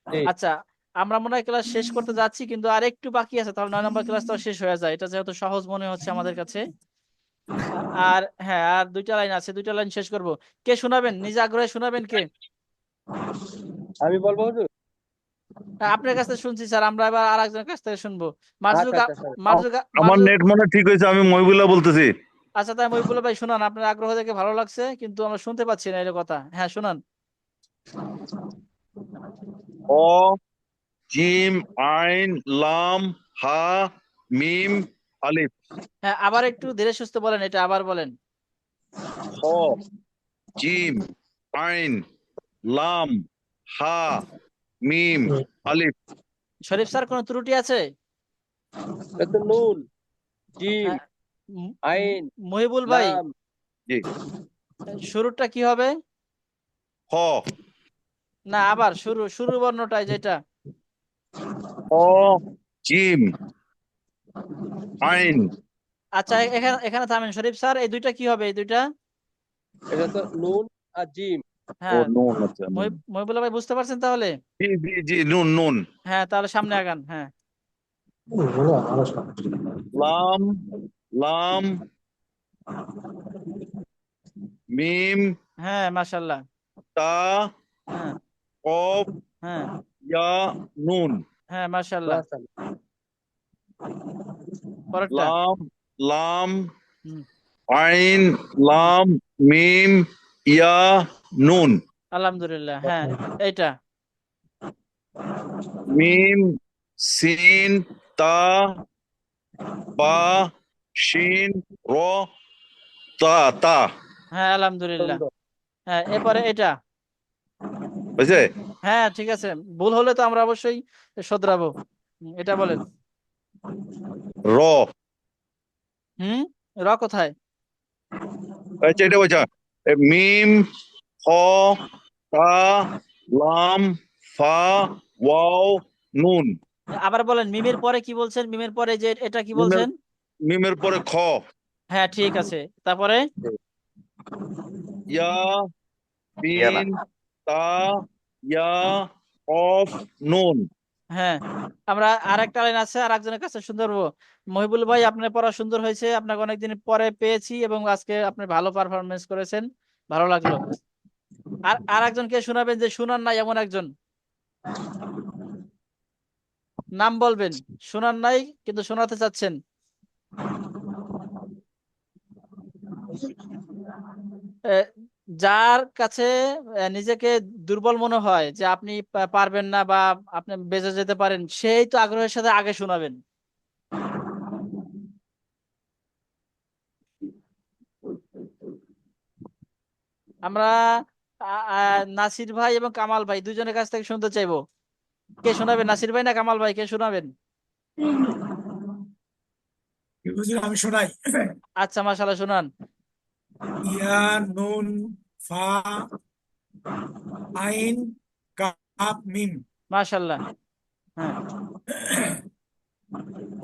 জি। আচ্ছা, আমরা মনে হয় ক্লাস শেষ করতে যাচ্ছি, কিন্তু আর একটু বাকি আছে, তাহলে 9 নম্বর ক্লাসটাও শেষ হয়ে যায়। এটা যেহেতু সহজ মনে হচ্ছে আমাদের কাছে। আর হ্যাঁ, আর 2টা লাইন আছে, 2টা লাইন শেষ করব। কে শোনাবেন? নিজে আগ্রহে শোনাবেন কে? আমি বলবো হুজুর? আপনার কাছ থেকে শুনছি স্যার, আমরা এবার আর একজনের কাছ থেকে শুনবো। মারজুক, আচ্ছা আচ্ছা মারজুক, আমার মারজুক। নেট মনে ঠিক হয়েছে, আমি মহিবুল্লাহ বলতেছি। আচ্ছা, তাই মহিবুল্লাহ ভাই শুনান, আপনার আগ্রহ দেখে ভালো লাগছে, কিন্তু আমরা শুনতে পাচ্ছি না এর কথা। হ্যাঁ, শুনান। অ জিম আইন লাম হা মিম আলিফ। হ্যাঁ, আবার একটু ধীরে সুস্থে বলেন, এটা আবার বলেন। খ জিম আইন লাম হা মিম আলিফ। শরীফ স্যার, কোনো ত্রুটি আছে? এটা তো নুন, জিম, হ্যাঁ, আইন, মহিবুল ভাই, লাম। জি। শুরুটা কি হবে? খ না, আবার শুরু বর্ণটাই যেটা। অ জিম আইন। আচ্ছা, এখানে এখানে থামেন শরীফ স্যার, এই দুইটা কি হবে? এই দুইটা এটা তো নুন আর জিম। ও হ্যাঁ, নুন, আচ্ছা নুন। মহিবুল্লাহ ভাই বুঝতে পারছেন তাহলে? জি জি জি, নুন নুন। হ্যাঁ, তাহলে সামনে আগান। হ্যাঁ, লাম লাম মিম হ্যাঁ, মাশাল্লাহ। তা হ্যাঁ, কফ হ্যাঁ, ইয়া নুন। হ্যাঁ, মাশাল্লাহ। পরেরটা। লাম লাম হুম, আইন লাম মিম ইয়া নুন। আলহামদুলিল্লাহ। হ্যাঁ, এইটা। মিম সিন তা বা শিন র তা তা। হ্যাঁ, আলহামদুলিল্লাহ। হ্যাঁ, এরপরে এটা। বুঝছে? হ্যাঁ, ঠিক আছে, ভুল হলে তো আমরা অবশ্যই শোধরাবো। এটা বলেন। র। হুম, র কোথায়? আচ্ছা, এটা বলছা মিম খ তা লাম ফা ওয়াও নুন। আবার বলেন, মিমের পরে কি বলছেন? মিমের পরে যে এটা কি মিমের বলছেন? মিমের পরে খ। হ্যাঁ, ঠিক আছে, তারপরে? ইয়া ইয়া না, সিন তা ইয়া কফ নুন। হ্যাঁ, আমরা আর একটা লাইন আছে, আর একজনের কাছে সুন্দর হবো। মহিবুল ভাই, আপনার পড়া সুন্দর হয়েছে, আপনাকে অনেকদিন পরে পেয়েছি এবং আজকে আপনি ভালো পারফরমেন্স করেছেন, ভালো লাগলো। আর আর একজনকে শোনাবেন, যে শুনান নাই এমন একজন, নাম বলবেন। শোনান নাই কিন্তু শোনাতে চাচ্ছেন। এ, যার কাছে নিজেকে দুর্বল মনে হয়, যে আপনি পারবেন না বা আপনি বেঁচে যেতে পারেন, সেই তো আগ্রহের সাথে আগে শোনাবেন। আমরা নাসির ভাই এবং কামাল ভাই দুজনের কাছ থেকে শুনতে চাইবো। কে শোনাবেন? নাসির ভাই না কামাল ভাই, কে শোনাবেন? হুজুর আমি শোনাই। আচ্ছা, মাশাআল্লাহ, শোনান। ইয়া নুন ফা আইন কাফ মিম মাশাআল্লাহ। হ্যাঁ,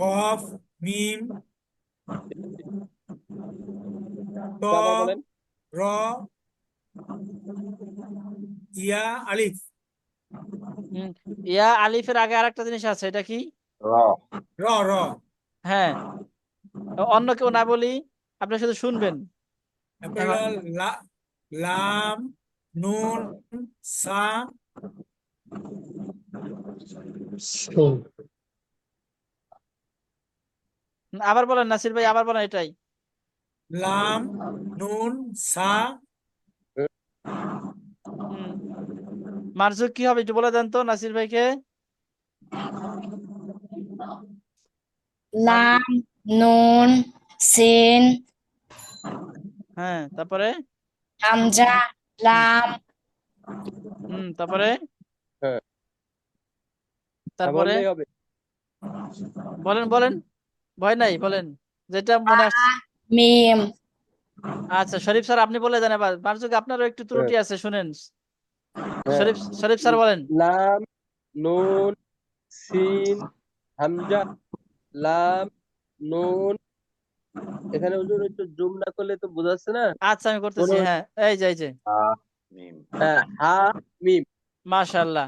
কফ মিম ত আবার বলেন। র ইয়া আলিফ। হুম, ইয়া আলিফের আগে আরেকটা জিনিস আছে, এটা কি? র। র র হ্যাঁ, অন্য কেউ না বলি, আপনি শুধু শুনবেন। তারপরে এখন হলো লাম নুন সা আবার বলেন নাসির ভাই, আবার বলেন এটাই। লাম নুন সা হুম, মারজুক কি হবে একটু বলে দেন তো নাসির ভাইকে। লাম নুন সিন তারপরে হামজা লাম তারপরে হ্যাঁ তারপরে বললেই হবে। বলেন বলেন, ভয় নাই, বলেন যেটা মনে আসছে। মিম আচ্ছা শরীফ স্যার আপনি বলে দেন এবার, মারজুক আপনারও একটু ত্রুটি আছে, শুনেন। হ্যাঁ শরীফ স্যার বলেন। লাম নুন সিন হামজা লাম নুন। এখানে হুজুর একটু জুম না করলে তো বোঝা যাচ্ছে না। আচ্ছা আমি করতেছি, মনে হ্যাঁ এই যে মিম। হ্যাঁ হা মিম। মাশাআল্লাহ।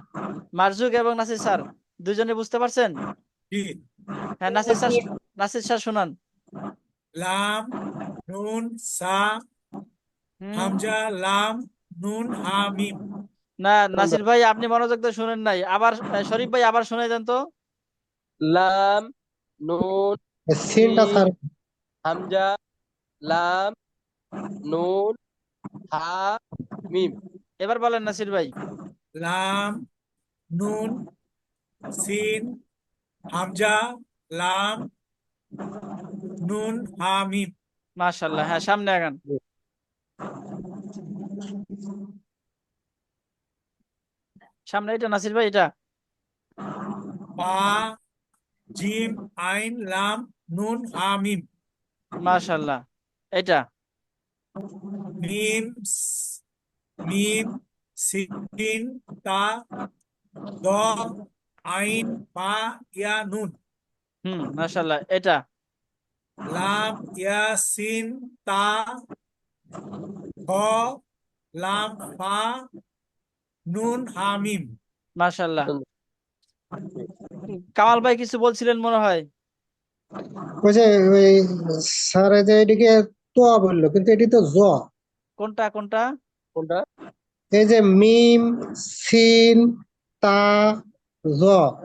মারজুক এবং নাসির স্যার দুজনে বুঝতে পারছেন? জি। হ্যাঁ নাসির স্যার শোনান। লাম নুন সা হুম হামজা লাম নুন হা মিম। না নাসির ভাই আপনি মনোযোগ দিয়ে শুনেন নাই, আবার শরীফ ভাই আবার শুনে দেন তো। লাম নুন সিনটা স্যার সিন হামজা লাম নুন হা মিম। এবার বলেন নাসির ভাই। লাম নুন সিন হামজা লাম নুন হা মিম। মাশাআল্লাহ, হ্যাঁ সামনে আগান। সামনে এটা নাসির ভাই, এটা পা জিম আইন লাম নুন হা মিম। মাশাআল্লাহ, এটা মিম মিম সিন তা দ আইন পা ইয়া নুন। মাশাআল্লাহ, এটা লাম ইয়া সিন তা খ লাম ফা নুন হা মিম। মাশাআল্লাহ। কামাল ভাই কিছু বলছিলেন মনে হয়। ওই যে ওই স্যার এই যে এদিকে তো বললো কিন্তু এটি তো জ। কোনটা কোনটা? কোনটা? এই যে মিম সিন তা জ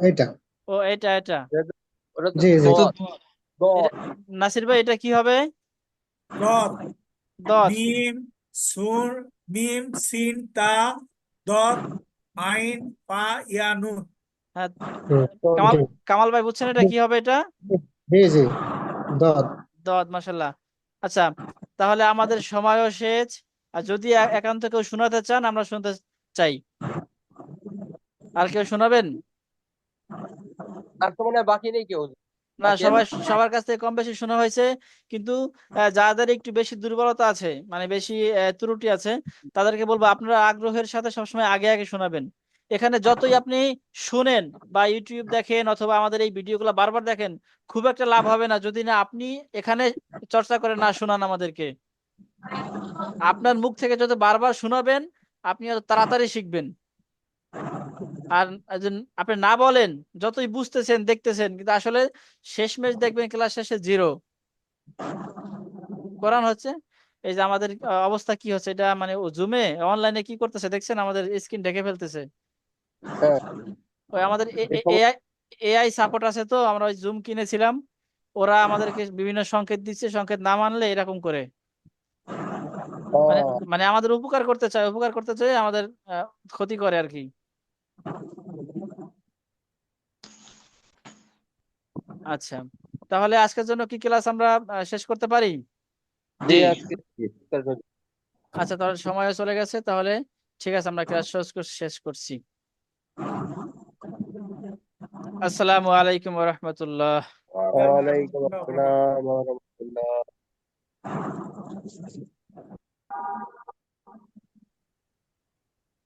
এটা। ও এটা ওটা তো জি জি দত এটা দত। নাসির ভাই এটা কি হবে? দত দশ। মিম সুর মিম সিন তা দত আইন পা ইয়া নুন। হ্যাঁ হুম, কামাল জি কামাল ভাই বুঝছেন এটা কি হবে? এটা জি জি দত। দদ। মাশাআল্লাহ। আচ্ছা তাহলে আমাদের সময়ও শেষ, আর যদি একান্ত কেউ শোনাতে চান আমরা শুনতে চাই। আর কেউ শোনাবেন? আর তো মনে হয় বাকি নেই কেউ। না বাকি আছে? সবার কাছ থেকে কম বেশি শোনা হয়েছে, কিন্তু যাদের একটু বেশি দুর্বলতা আছে, মানে বেশি ত্রুটি আছে, তাদেরকে বলবো আপনারা আগ্রহের সাথে সবসময় আগে আগে শোনাবেন। এখানে যতই আপনি শুনেন বা ইউটিউব দেখেন অথবা আমাদের এই ভিডিওগুলো বারবার দেখেন, খুব একটা লাভ হবে না যদি না আপনি এখানে চর্চা করে না শোনান আমাদেরকে। আপনার মুখ থেকে যত বারবার শোনাবেন আপনি তত তাড়াতাড়ি শিখবেন। আর আপনি না বলেন, যতই বুঝতেছেন দেখতেছেন, কিন্তু আসলে শেষমেশ দেখবেন ক্লাস শেষে জিরো। কোরআন হচ্ছে এই যে আমাদের অবস্থা কি হচ্ছে, এটা মানে জুমে অনলাইনে কি করতেছে দেখছেন, আমাদের স্ক্রিন ঢেকে ফেলতেছে। হ্যাঁ ওই আমাদের এই খবর। এআই এআই সাপোর্ট আছে, তো আমরা ওই জুম কিনেছিলাম, ওরা আমাদেরকে বিভিন্ন সংকেত দিচ্ছে, সংকেত না মানলে এরকম করে। মানে ও, মানে আমাদের উপকার করতে চায় আমাদের ক্ষতি করে আর কি। আচ্ছা তাহলে আজকের জন্য কি ক্লাস আমরা শেষ করতে পারি? জি জি। আজকে আচ্ছা তাহলে সময় চলে গেছে, তাহলে ঠিক আছে আমরা ক্লাস শেষ করছি। আসসালামু আলাইকুম ওয়া রাহমাতুল্লাহ। ওয়ালাইকুম আসসালাম ওয়া রাহমাতুল্লাহ।